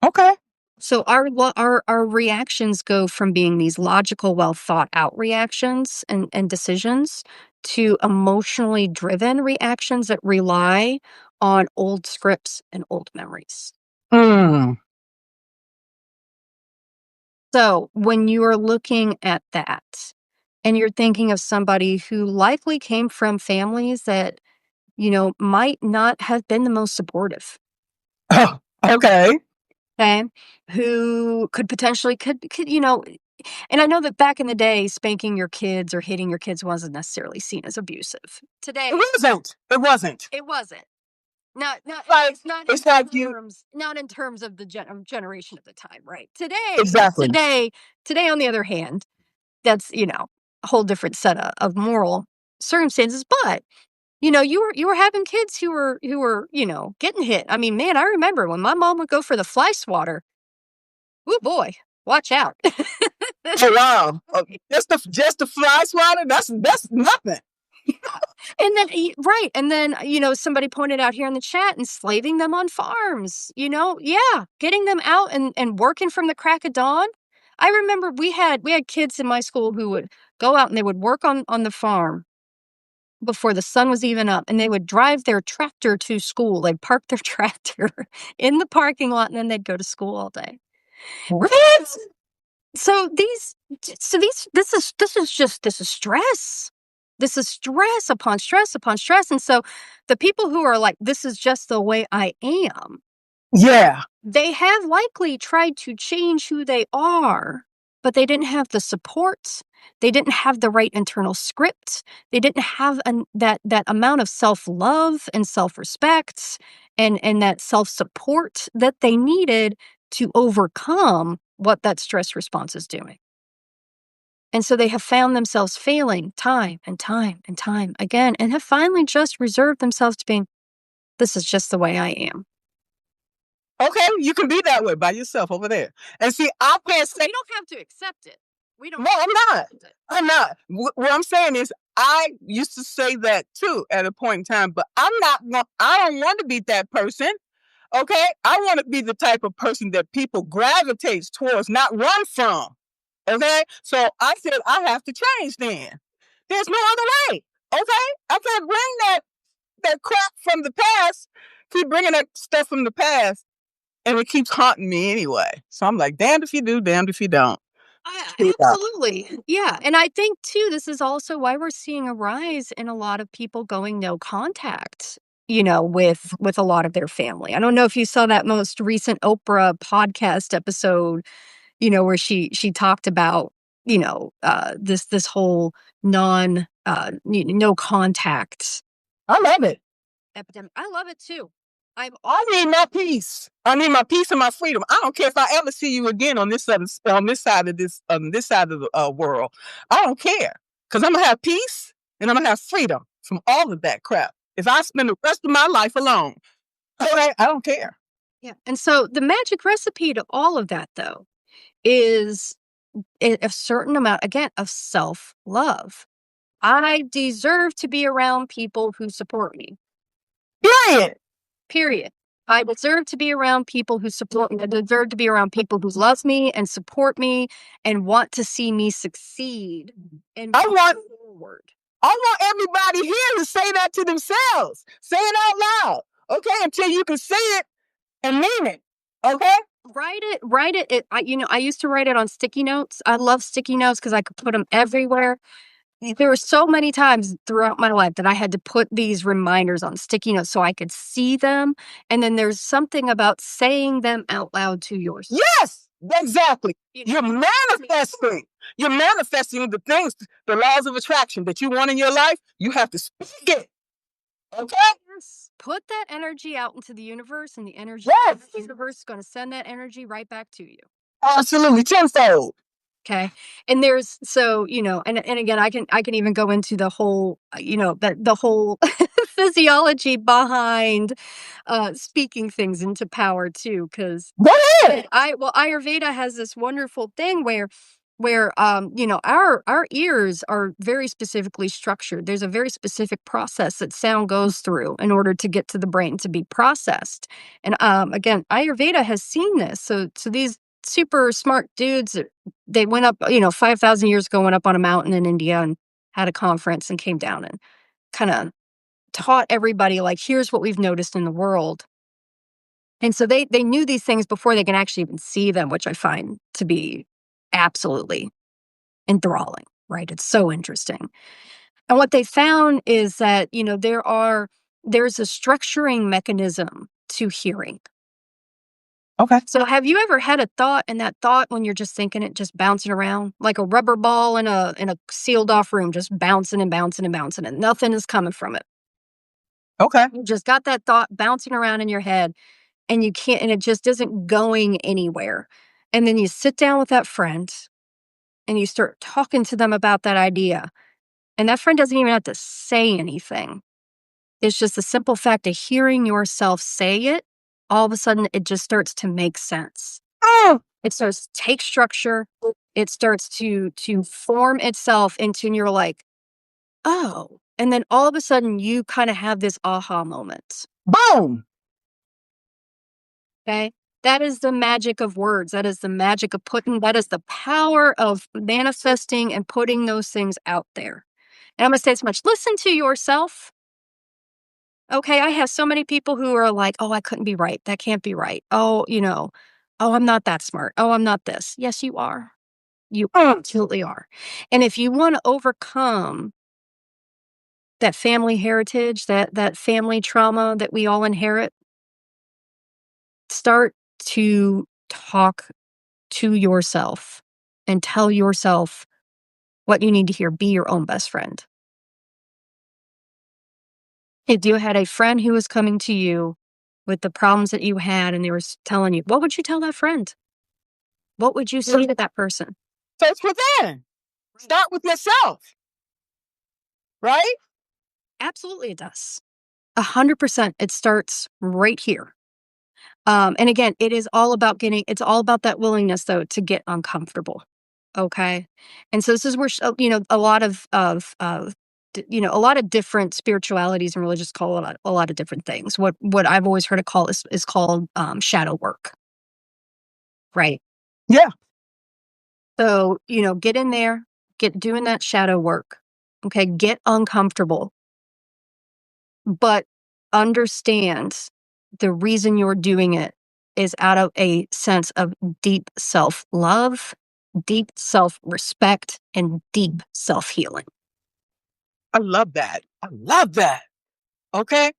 Okay. So our reactions go from being these logical, well thought out reactions and decisions to emotionally driven reactions that rely on old scripts and old memories. So when you are looking at that and you're thinking of somebody who likely came from families that, might not have been the most supportive. Oh, okay. Okay. Who could potentially, and I know that back in the day, spanking your kids or hitting your kids wasn't necessarily seen as abusive. Today, It wasn't. it wasn't. Not in terms of the generation of the time, right? Today, Exactly. Today, on the other hand, that's a whole different set of moral circumstances. But you were having kids who were getting hit. I mean, man, I remember when my mom would go for the fly swatter. Oh boy, watch out! Oh wow, just the fly swatter. That's nothing. And then, right. And then, somebody pointed out here in the chat, enslaving them on farms, getting them out and working from the crack of dawn. I remember we had kids in my school who would go out and they would work on the farm before the sun was even up, and they would drive their tractor to school. They'd park their tractor in the parking lot, and then they'd go to school all day. What? So this is stress. This is stress upon stress upon stress. And so the people who are like, this is just the way I am. Yeah. They have likely tried to change who they are, but they didn't have the support. They didn't have the right internal script. They didn't have that amount of self-love and self-respect and that self-support that they needed to overcome what that stress response is doing. And so they have found themselves failing time and time and time again, and have finally just reserved themselves to being, this is just the way I am. Okay, you can be that way by yourself over there. And see, I can't say you don't have to accept it. We don't. No, I'm not. What I'm saying is, I used to say that too at a point in time, but I don't want to be that person. Okay, I want to be the type of person that people gravitate towards, not run from. Okay, so I said I have to change. Then there's no other way. Okay, I can't bring that crap from the past. Keep bringing that stuff from the past, and it keeps haunting me anyway. So I'm like, damned if you do, damned if you don't. Absolutely. Yeah. And I think too, this is also why we're seeing a rise in a lot of people going no contact, with a lot of their family. I don't know if you saw that most recent Oprah podcast episode, where she talked about, this whole no contact I love it. epidemic. I love it too. I need my peace. I need my peace and my freedom. I don't care if I ever see you again on this side of the world. I don't care, because I'm gonna have peace and I'm gonna have freedom from all of that crap. If I spend the rest of my life alone, all right, I don't care. Yeah. And so the magic recipe to all of that, though, is a certain amount, again, of self-love. I deserve to be around people who support me. Period. Period. I deserve to be around people who support me. I deserve to be around people who love me and support me and want to see me succeed and I want forward. I want everybody here to say that to themselves. Say it out loud, okay? Until you can say it and mean it, okay? Write it. I used to write it on sticky notes. I love sticky notes because I could put them everywhere. There were so many times throughout my life that I had to put these reminders on sticky notes so I could see them. And then there's something about saying them out loud to yourself. Yes, exactly. You're manifesting. You're manifesting the things, the laws of attraction that you want in your life. You have to speak it. Okay? Yes. Put that energy out into the universe, and the energy Yes. of the universe is going to send that energy right back to you. Absolutely, tenfold. Okay. And there's and again, I can even go into the whole, the whole physiology behind speaking things into power too, because Go ahead. Ayurveda has this wonderful thing where our ears are very specifically structured. There's a very specific process that sound goes through in order to get to the brain to be processed. And again, Ayurveda has seen this. So these super smart dudes, they went up, 5,000 years ago, went up on a mountain in India and had a conference and came down and kind of taught everybody, like, here's what we've noticed in the world. And so they knew these things before they can actually even see them, which I find to be absolutely enthralling, right? It's so interesting. And what they found is that, there's a structuring mechanism to hearing. Okay. So have you ever had a thought, and that thought, when you're just thinking it, just bouncing around like a rubber ball in a sealed off room, just bouncing and bouncing and bouncing, and nothing is coming from it? Okay. You just got that thought bouncing around in your head, and you can't, and it just isn't going anywhere. And then you sit down with that friend and you start talking to them about that idea. And that friend doesn't even have to say anything. It's just the simple fact of hearing yourself say it. All of a sudden, it just starts to make sense. Oh. It starts to take structure. It starts to form itself into, and you're like, oh. And then all of a sudden, you kind of have this aha moment. Boom. Okay. That is the magic of words. That is the magic of that is the power of manifesting and putting those things out there. And I'm going to say this much. Listen to yourself. Okay, I have so many people who are like, oh, I couldn't be right. That can't be right. Oh, oh, I'm not that smart. Oh, I'm not this. Yes, you are. You absolutely are. And if you want to overcome that family heritage, that family trauma that we all inherit, start to talk to yourself and tell yourself what you need to hear. Be your own best friend. If you had a friend who was coming to you with the problems that you had, and they were telling you, what would you tell that friend? What would you say to that person? Starts within. Start with yourself. Right? Absolutely, it does. 100%. It starts right here. And again, it's all about that willingness, though, to get uncomfortable. Okay. And so this is where, a lot of a lot of different spiritualities and religions call it a lot of different things. What I've always heard it called is called shadow work. Right. Yeah. So, get in there, get doing that shadow work. Okay. Get uncomfortable, but understand the reason you're doing it is out of a sense of deep self-love deep self-respect and deep self-healing. I love that. I love that. Okay.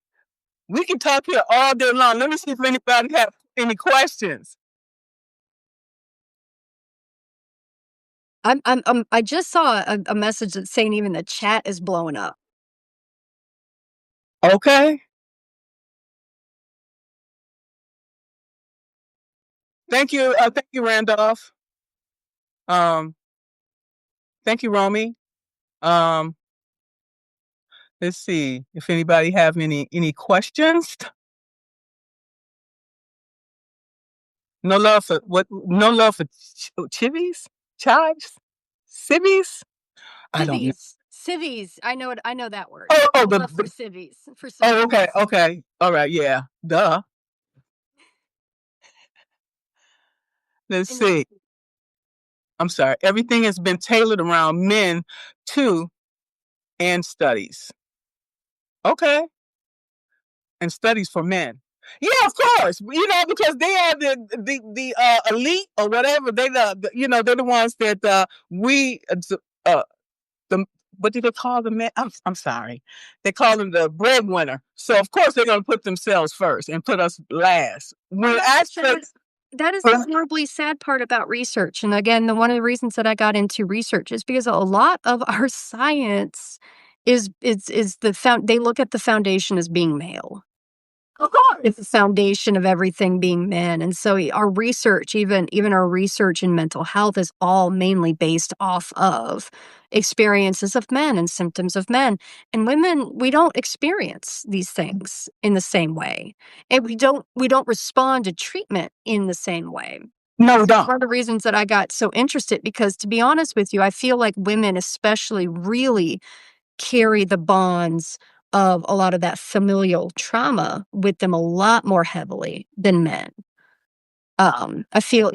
We can talk here all day long. Let me see if anybody have any questions. I just saw a message that's saying even the chat is blowing up. Okay. Thank you, Randolph. Thank you, Romy. Let's see if anybody have any questions. No love for what? No love for chivies, chives, civvies. I don't know. Civvies. I know it. I know that word. Oh, No love for civvies. For oh, okay, civilians. okay, all right, yeah, duh. Let's And see. I'm sorry. Everything has been tailored around men too, and studies. Okay, and studies for men. Yeah, of course. Because they are the elite or whatever. They're the ones that we the what do they call the men? I'm sorry. They call them the breadwinner. So of course they're gonna put themselves first and put us last. When that is the horribly sad part about research. And again, one of the reasons that I got into research is because a lot of our science is they look at the foundation as being male. Of course. It's the foundation of everything being men. And so our research, even our research in mental health, is all mainly based off of experiences of men and symptoms of men. And women, we don't experience these things in the same way. And we don't respond to treatment in the same way. No, we don't. One of the reasons that I got so interested, because to be honest with you, I feel like women especially really carry the bonds of a lot of that familial trauma with them a lot more heavily than men. I feel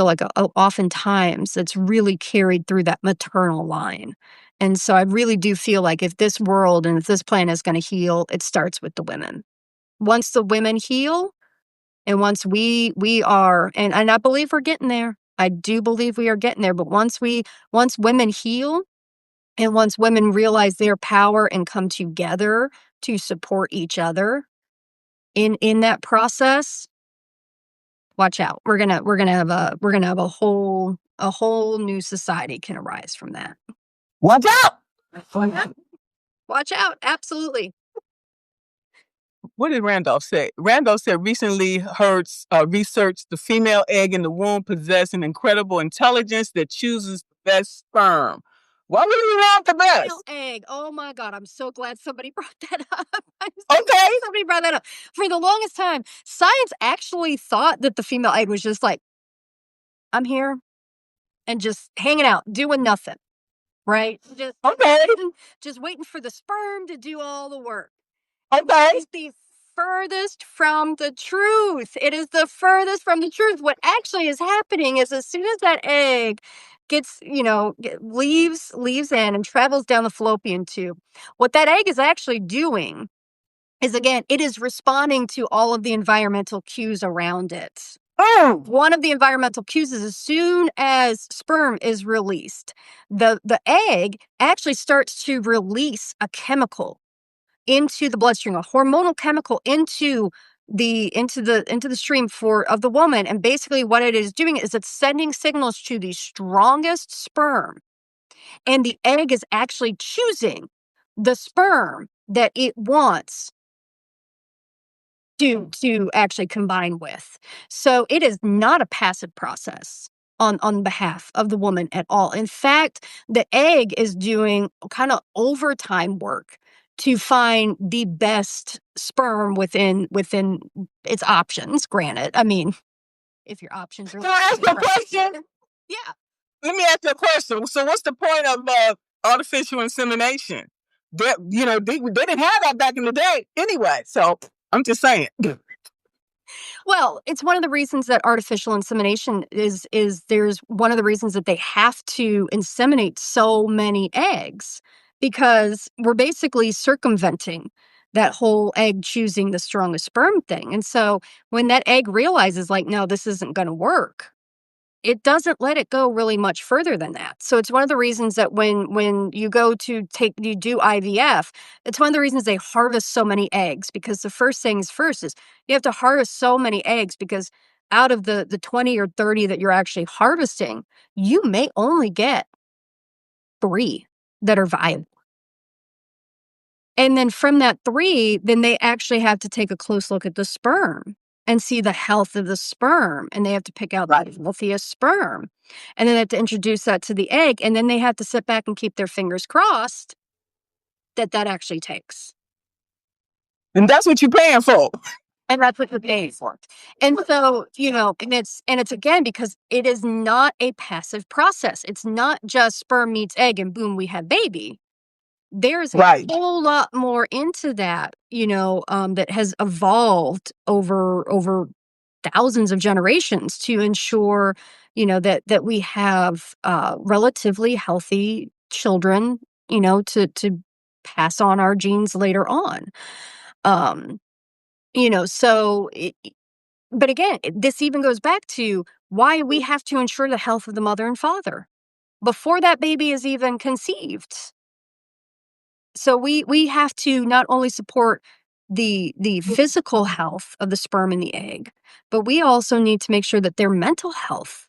like oftentimes it's really carried through that maternal line. And so I really do feel like if this world and if this planet is going to heal, it starts with the women. Once the women heal, and once we are, and I believe we're getting there. I do believe we are getting there. But once women heal, and once women realize their power and come together to support each other in that process, watch out. We're gonna have a whole new society can arise from that. Watch out. Watch out. Absolutely. What did Randolph say? Randolph said recently researched the female egg in the womb possess an incredible intelligence that chooses the best sperm. Why would we want the best? Female egg. Oh my God. I'm so glad somebody brought that up. Okay. Somebody brought that up. For the longest time, science actually thought that the female egg was just like, I'm here and just hanging out, doing nothing. Right? Just waiting for the sperm to do all the work. Okay. It's the furthest from the truth. It is the furthest from the truth. What actually is happening is as soon as that egg gets, leaves in and travels down the fallopian tube, what that egg is actually doing is, again, it is responding to all of the environmental cues around it. Oh. One of the environmental cues is as soon as sperm is released, the egg actually starts to release a chemical into the bloodstream, a hormonal chemical into the stream of the woman. And basically what it is doing is it's sending signals to the strongest sperm. And the egg is actually choosing the sperm that it wants to actually combine with. So it is not a passive process on behalf of the woman at all. In fact, the egg is doing kind of overtime work to find the best sperm within its options. Granted, I mean, if your options are. Can I ask you a question? Yeah. Let me ask you a question. So, what's the point of artificial insemination? They didn't have that back in the day anyway. So, I'm just saying. Well, it's one of the reasons that artificial insemination is there's one of the reasons that they have to inseminate so many eggs, because we're basically circumventing that whole egg choosing the strongest sperm thing. And so when that egg realizes, like, no, this isn't going to work, it doesn't let it go really much further than that. So it's one of the reasons that when you go to you do IVF, it's one of the reasons they harvest so many eggs, because the first things first is you have to harvest so many eggs, because out of the 20 or 30 that you're actually harvesting, you may only get 3 that are viable. And then from that 3, then they actually have to take a close look at the sperm and see the health of the sperm, and they have to pick out the healthiest sperm. And then they have to introduce that to the egg, and then they have to sit back and keep their fingers crossed that that actually takes. And that's what you're paying for. And that's what you're paying for. And so, and it's again, because it is not a passive process. It's not just sperm meets egg and boom, we have baby. There's a whole lot more into that, that has evolved over thousands of generations to ensure, that we have relatively healthy children, to pass on our genes later on. But again, this even goes back to why we have to ensure the health of the mother and father before that baby is even conceived. So we have to not only support the physical health of the sperm and the egg, but we also need to make sure that their mental health,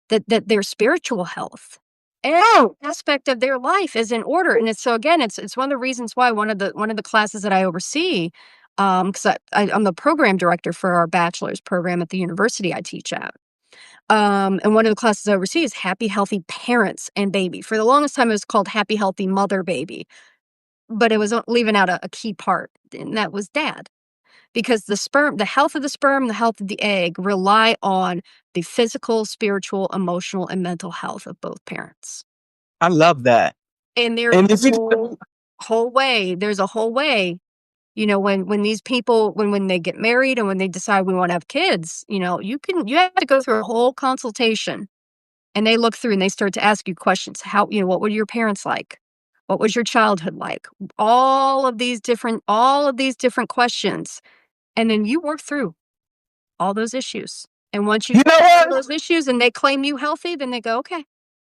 that their spiritual health, every aspect of their life is in order. And it's one of the reasons why one of the classes that I oversee, because I'm the program director for our bachelor's program at the university I teach at. And one of the classes I oversee is Happy Healthy Parents and Baby. For the longest time, it was called Happy Healthy Mother Baby, but it was leaving out a key part, and that was dad. Because the health of the sperm, the health of the egg rely on the physical, spiritual, emotional, and mental health of both parents. I love that. And there's a whole way. There's a whole way. When these people, when they get married and when they decide we want to have kids, you have to go through a whole consultation, and they look through and they start to ask you questions. How, what were your parents like? What was your childhood like? All of these different questions. And then you work through all those issues. And once you all those issues and they claim you healthy, then they go, okay,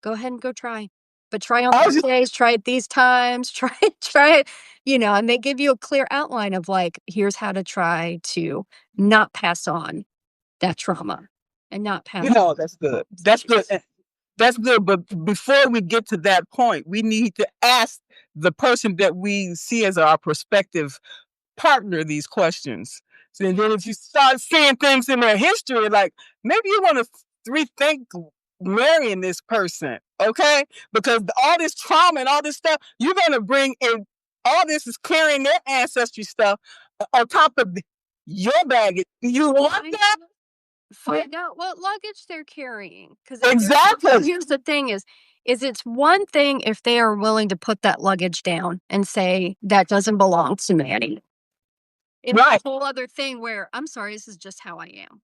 go ahead and go try. But try on these days, try it these times, try it, and they give you a clear outline of here's how to try to not pass on that trauma and not pass on. That's good. That's good. That's good. But before we get to that point, we need to ask the person that we see as our prospective partner these questions. So, and then if you start seeing things in their history, like maybe you want to rethink marrying this person, okay? Because all this trauma and all this stuff, you're going to bring in, all this is clearing their ancestry stuff on top of your baggage. You want that? Find out what luggage they're carrying. Exactly. Here's the thing is it's one thing if they are willing to put that luggage down and say, that doesn't belong to Maddie. It's a whole other thing where, I'm sorry, this is just how I am.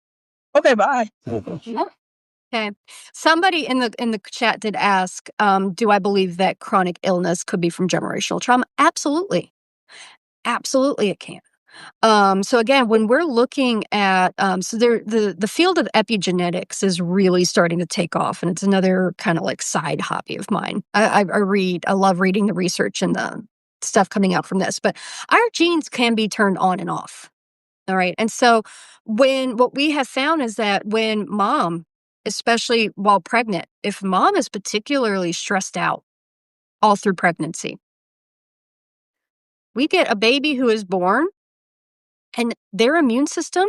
Okay, bye. Okay. Somebody in the chat did ask, do I believe that chronic illness could be from generational trauma? Absolutely. Absolutely it can. So again, when we're looking at, the field of epigenetics is really starting to take off, and it's another kind of side hobby of mine. I love reading the research and the stuff coming out from this, but our genes can be turned on and off. All right. And so what we have found is that when mom, especially while pregnant, if mom is particularly stressed out all through pregnancy, we get a baby who is born and their immune system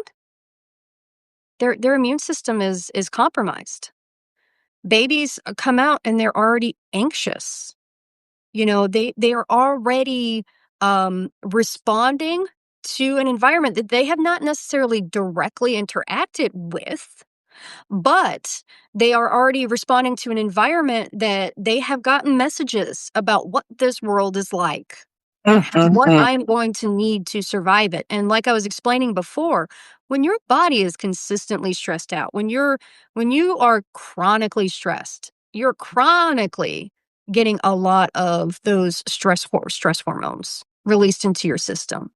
is compromised. Babies come out and they're already anxious. They are already responding to an environment that they have not necessarily directly interacted with, but they are already responding to an environment that they have gotten messages about what this world is like. What I'm going to need to survive it. And like I was explaining before, when your body is consistently stressed out, when you are chronically stressed, you're chronically getting a lot of those stress hormones released into your system.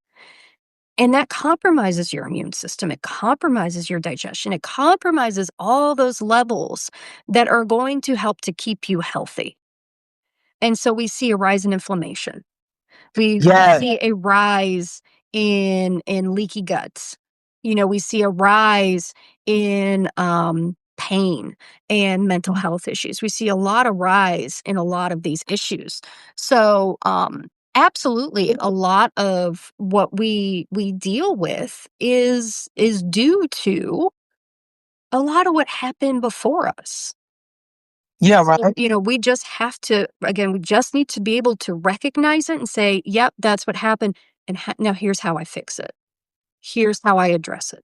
And that compromises your immune system. It compromises your digestion. It compromises all those levels that are going to help to keep you healthy. And so we see a rise in inflammation. We Yes. see a rise in leaky guts. We see a rise in pain and mental health issues. We see a lot of rise in a lot of these issues. So absolutely, a lot of what we deal with is due to a lot of what happened before us. Yeah, So, right. we just have to, again, we just need to be able to recognize it and say, yep, that's what happened. And now here's how I fix it. Here's how I address it.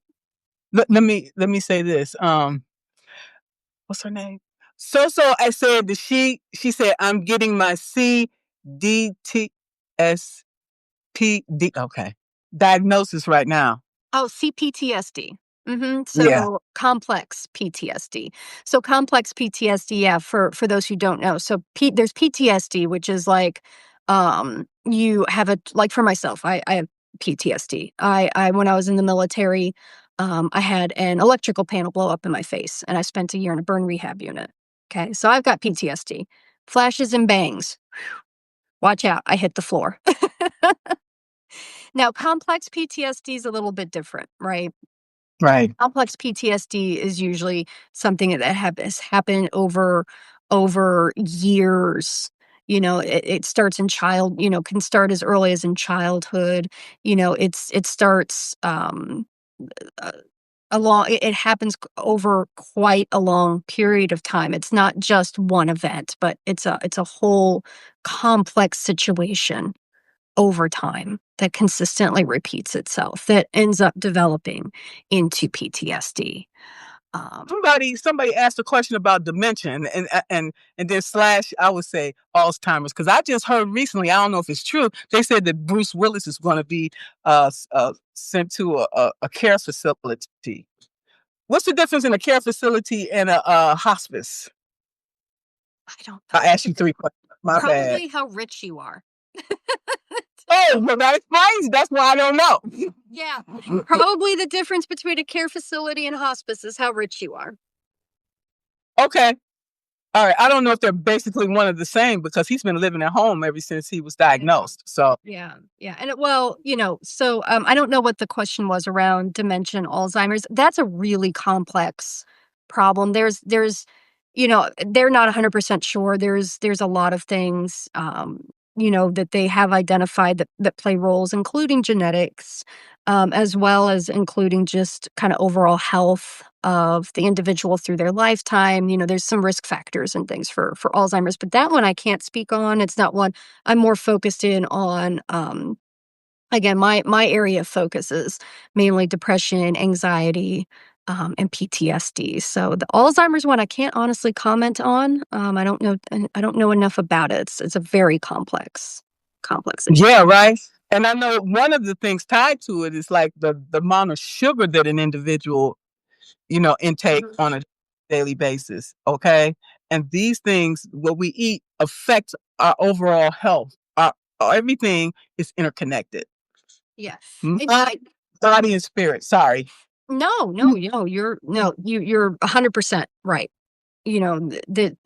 Let me say this. What's her name? So I said that she said I'm getting my CDTSPD okay diagnosis right now. Oh, CPTSD. Yeah. So complex PTSD. So complex PTSD, yeah, for those who don't know. So there's PTSD, which is like you have like for myself, I have PTSD. I when I was in the military, I had an electrical panel blow up in my face and I spent a year in a burn rehab unit. Okay. So I've got PTSD. Flashes and bangs. Watch out, I hit the floor. Now, complex PTSD is a little bit different, right? Right. Complex PTSD is usually something that has happened over years. It starts in can start as early as in childhood. It starts uh, it happens over quite a long period of time. It's not just one event, but it's a whole complex situation over time that consistently repeats itself that ends up developing into PTSD. Um, Somebody asked a question about dementia and then slash I would say Alzheimer's because I just heard recently, I don't know if it's true, they said that Bruce Willis is going to be sent to a care facility. What's the difference in a care facility and a hospice? I don't I asked you three questions. My bad. Probably how rich you are. Oh, well, that explains. That's why I don't know. Yeah, probably the difference between a care facility and hospice is how rich you are. Okay. All right. I don't know if they're basically one of the same because he's been living at home ever since he was diagnosed. So, Yeah, yeah, and so I don't know what the question was around dementia and Alzheimer's. That's a really complex problem. They're not 100% sure. There's a lot of things, that they have identified that play roles, including genetics, as well as including just kind of overall health of the individual through their lifetime. There's some risk factors and things for Alzheimer's, but that one I can't speak on. It's not one I'm more focused in on. Again, my area of focus is mainly depression, anxiety, and PTSD. So the Alzheimer's one I can't honestly comment on. I don't know enough about it. It's a very complex issue. yeah, right. And I know one of the things tied to it is like the amount of sugar that an individual, intake on a daily basis. Okay. And these things, what we eat affects our overall health. Everything is interconnected. Yeah. Mind, body, and spirit. Sorry. No, you're 100% right.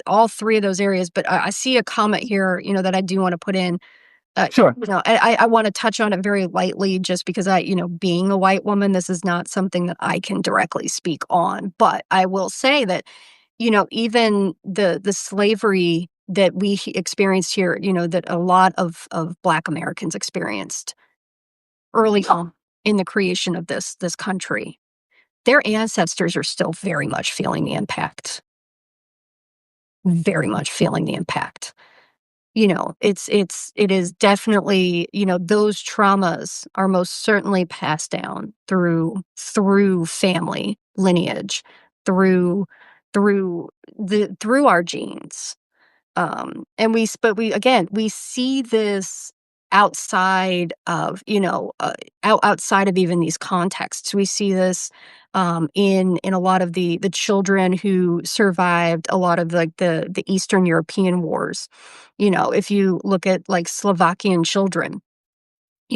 All three of those areas, but I see a comment here, that I do want to put in. Sure. I want to touch on it very lightly just because being a white woman, this is not something that I can directly speak on. But I will say that, even the slavery that we experienced here, that a lot of Black Americans experienced early on in the creation of this country, their ancestors are still very much feeling the impact. Very much feeling the impact. It is definitely, those traumas are most certainly passed down through family lineage, through through our genes. But we see this outside of, outside of even these contexts. We see this in a lot of the children who survived a lot of like the Eastern European wars. If you look at like Slovakian children,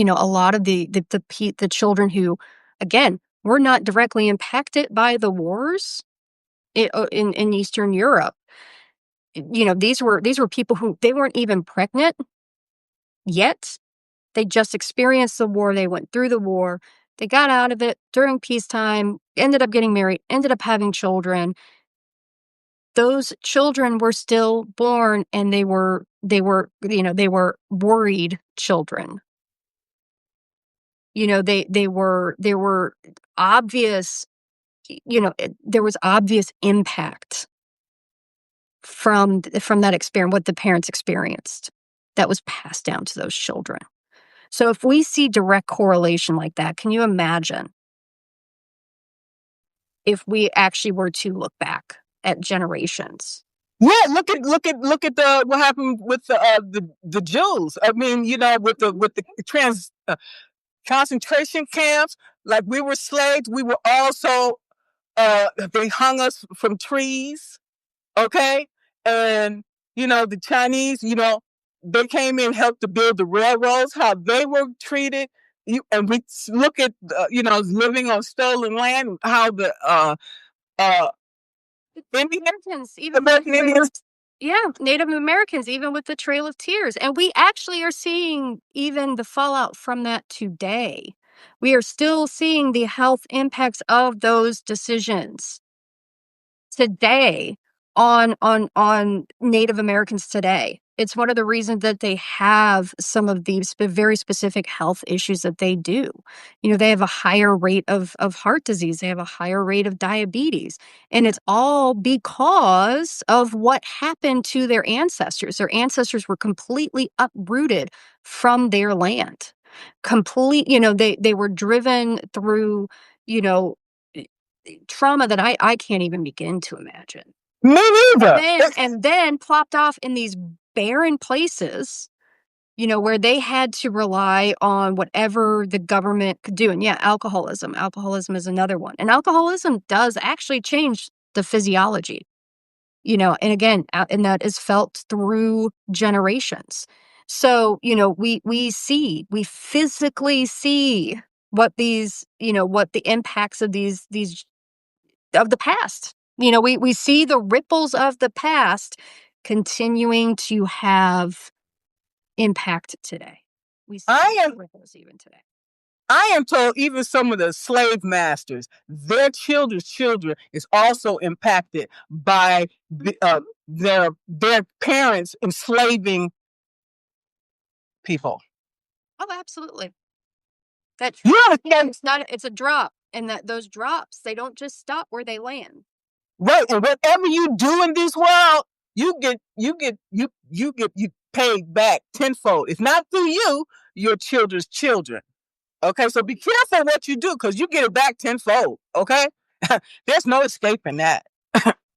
a lot of the children who, again, were not directly impacted by the wars in Eastern Europe. These were people who they weren't even pregnant yet. They just experienced the war. They went through the war. They got out of it during peacetime, ended up getting married, ended up having children. Those children were still born, and they were worried children. They were there were obvious, there was obvious impact from that experience, what the parents experienced, that was passed down to those children. So if we see direct correlation like that, can you imagine if we actually were to look back at generations? Yeah, look at the what happened with the Jews. I mean, with the concentration camps. Like, we were slaves. We were also they hung us from trees. Okay, and the Chinese. They came in, helped to build the railroads. How they were treated. And we look at living on stolen land. How the Americans, even American Indians. yeah, Native Americans, even with the Trail of Tears. And we actually are seeing even the fallout from that today. We are still seeing the health impacts of those decisions today on Native Americans today. It's one of the reasons that they have some of these very specific health issues that they do. They have a higher rate of heart disease. They have a higher rate of diabetes. And it's all because of what happened to their ancestors. Their ancestors were completely uprooted from their land. They were driven through, trauma that I can't even begin to imagine. Me neither. And then plopped off in these barren places, where they had to rely on whatever the government could do. And yeah, alcoholism. Alcoholism is another one. And alcoholism does actually change the physiology, and again, and that is felt through generations. So, we physically see what what the impacts of these of the past. We see the ripples of the past continuing to have impact today. We see ripples even today. I am told even some of the slave masters, their children's children is also impacted by their parents enslaving people. Oh, absolutely. That You understand? it's a drop, and that those drops, they don't just stop where they land. Right, and whatever you do in this world, you paid back tenfold. If not through you, your children's children. Okay, so be careful what you do, because you get it back tenfold. Okay, there's no escaping that.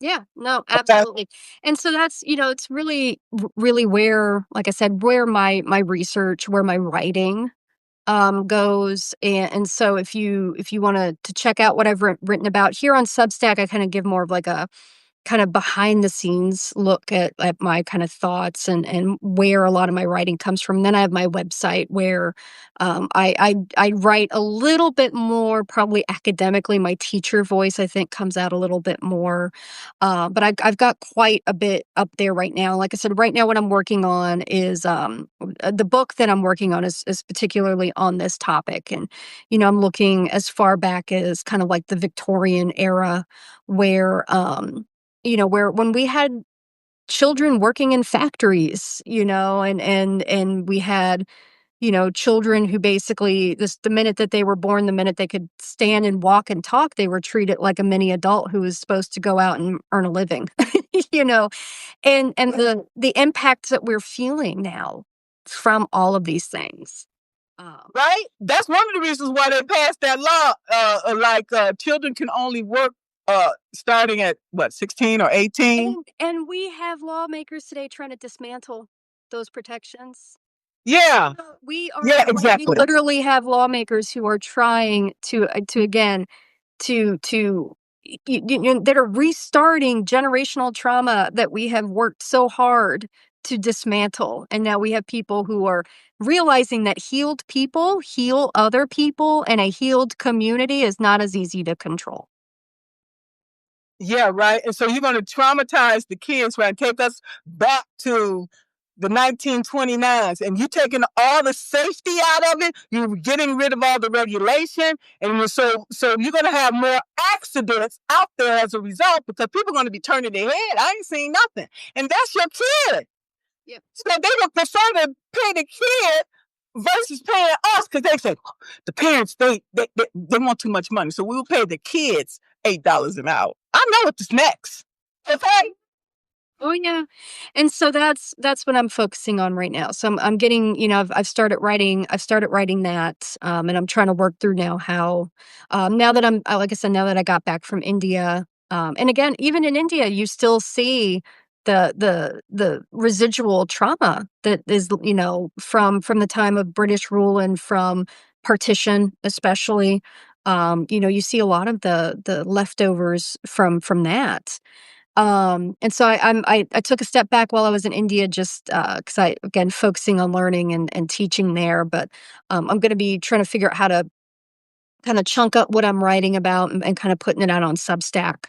Yeah, no, absolutely. And so that's, it's really, really where, like I said, where my research, where my writing goes. And so if you want to check out what I've written about here on Substack, I kind of give more of like a kind of behind the scenes look at my kind of thoughts and where a lot of my writing comes from. Then I have my website where I write a little bit more, probably academically. My teacher voice, I think, comes out a little bit more. But I've got quite a bit up there right now. Like I said, right now what I'm working on is the book that I'm working on is particularly on this topic. And, I'm looking as far back as kind of like the Victorian era where where when we had children working in factories, and we had, children who basically the minute that they were born, the minute they could stand and walk and talk, they were treated like a mini adult who was supposed to go out and earn a living, and the impacts that we're feeling now from all of these things. Right? That's one of the reasons why they passed that law. Children can only work starting at 16 or 18. And we have lawmakers today trying to dismantle those protections. Yeah. We exactly. We literally have lawmakers who are trying to again to that are restarting generational trauma that we have worked so hard to dismantle. And now we have people who are realizing that healed people heal other people, and a healed community is not as easy to control. Yeah, right. And so you're going to traumatize the kids, right? Take us back to the 1929s, and you're taking all the safety out of it. You're getting rid of all the regulation, and so you're going to have more accidents out there as a result, because people are going to be turning their head. I ain't seen nothing, and that's your kid. Yep. So they would prefer to pay the kid versus paying us, because they say the parents they want too much money, so we will pay the kids $8 an hour. I know what's next. Okay. Oh yeah. And so that's what I'm focusing on right now. So I'm getting, I've started writing that, and I'm trying to work through now how, now that like I said, now that I got back from India, and again, even in India, you still see the residual trauma that is, from the time of British rule and from partition, especially. You see a lot of the leftovers from that. And so I took a step back while I was in India, just because I, again, focusing on learning and teaching there. But I'm going to be trying to figure out how to kind of chunk up what I'm writing about and kind of putting it out on Substack.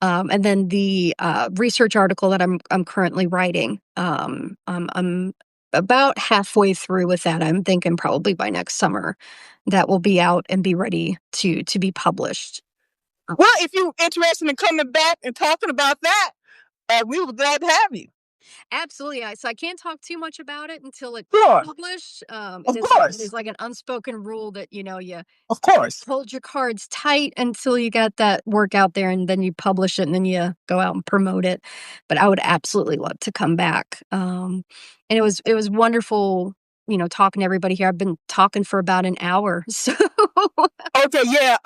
And then the research article that I'm currently writing, I'm about halfway through with that. I'm thinking probably by next summer that will be out and be ready to be published. Well, if you're interested in coming back and talking about that, we would glad to have you. Absolutely. So I can't talk too much about it until it's Sure. published. Of It course. is like an unspoken rule that, you Of course. hold your cards tight until you get that work out there, and then you publish it, and then you go out and promote it. But I would absolutely love to come back. And it was wonderful, talking to everybody here. I've been talking for about an hour. So Okay, yeah.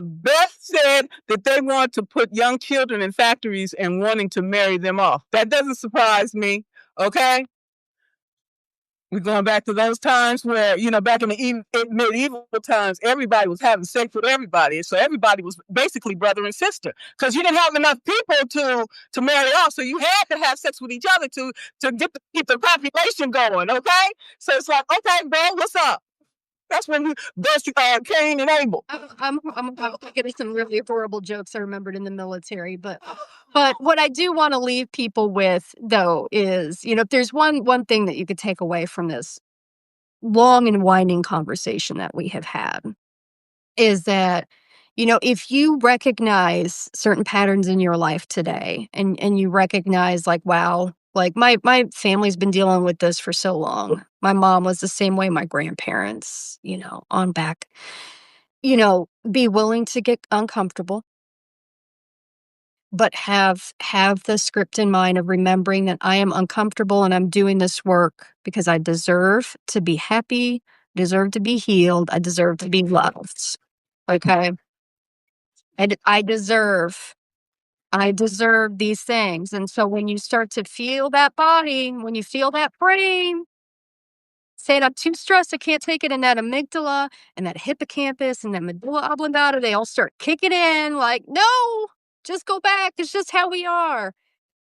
Beth said that they want to put young children in factories and wanting to marry them off. That doesn't surprise me. Okay. We're going back to those times where, back in the medieval times, everybody was having sex with everybody. So everybody was basically brother and sister, because you didn't have enough people to marry off. So you had to have sex with each other to keep the population going. Okay. So it's like, okay, bro, what's up? That's when we best Cain and Abel. I'm getting some really horrible jokes I remembered in the military, but what I do want to leave people with, though, is, if there's one thing that you could take away from this long and winding conversation that we have had, is that, if you recognize certain patterns in your life today, and you recognize, like, wow, like my family's been dealing with this for so long. My mom was the same way, my grandparents, on back. Be willing to get uncomfortable, but have the script in mind of remembering that I am uncomfortable and I'm doing this work because I deserve to be happy, deserve to be healed, I deserve to be loved. Okay? I deserve these things. And so when you start to feel that body, when you feel that brain saying, I'm too stressed, I can't take it, and that amygdala and that hippocampus and that medulla oblongata, they all start kicking in like, no, just go back. It's just how we are.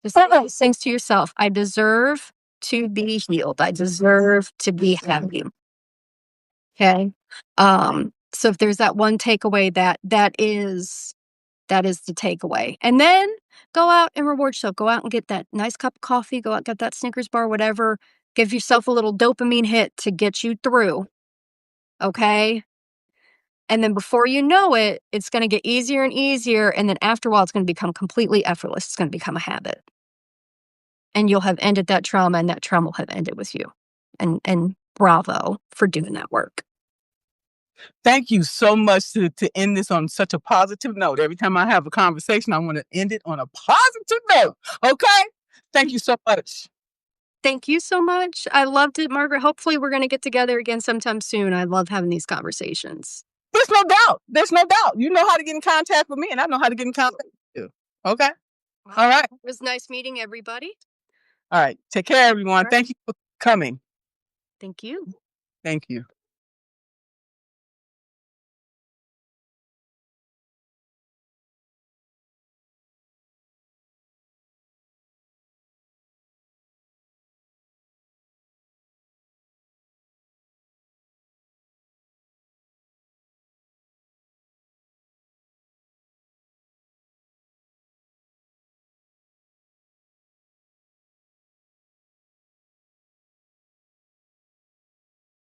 Just say these things to yourself. I deserve to be healed. I deserve to be happy. Okay. So if there's that one takeaway, that is the takeaway. And then go out and reward yourself. Go out and get that nice cup of coffee. Go out and get that Snickers bar, whatever. Give yourself a little dopamine hit to get you through. Okay? And then before you know it, it's going to get easier and easier. And then after a while, it's going to become completely effortless. It's going to become a habit. And you'll have ended that trauma, and that trauma will have ended with you. And bravo for doing that work. Thank you so much to end this on such a positive note. Every time I have a conversation, I want to end it on a positive note. Okay? Thank you so much. Thank you so much. I loved it, Margaret. Hopefully we're going to get together again sometime soon. I love having these conversations. There's no doubt. There's no doubt. You know how to get in contact with me, and I know how to get in contact with you. Okay? Well, all right. It was nice meeting everybody. All right. Take care, everyone. Right. Thank you for coming. Thank you. Thank you.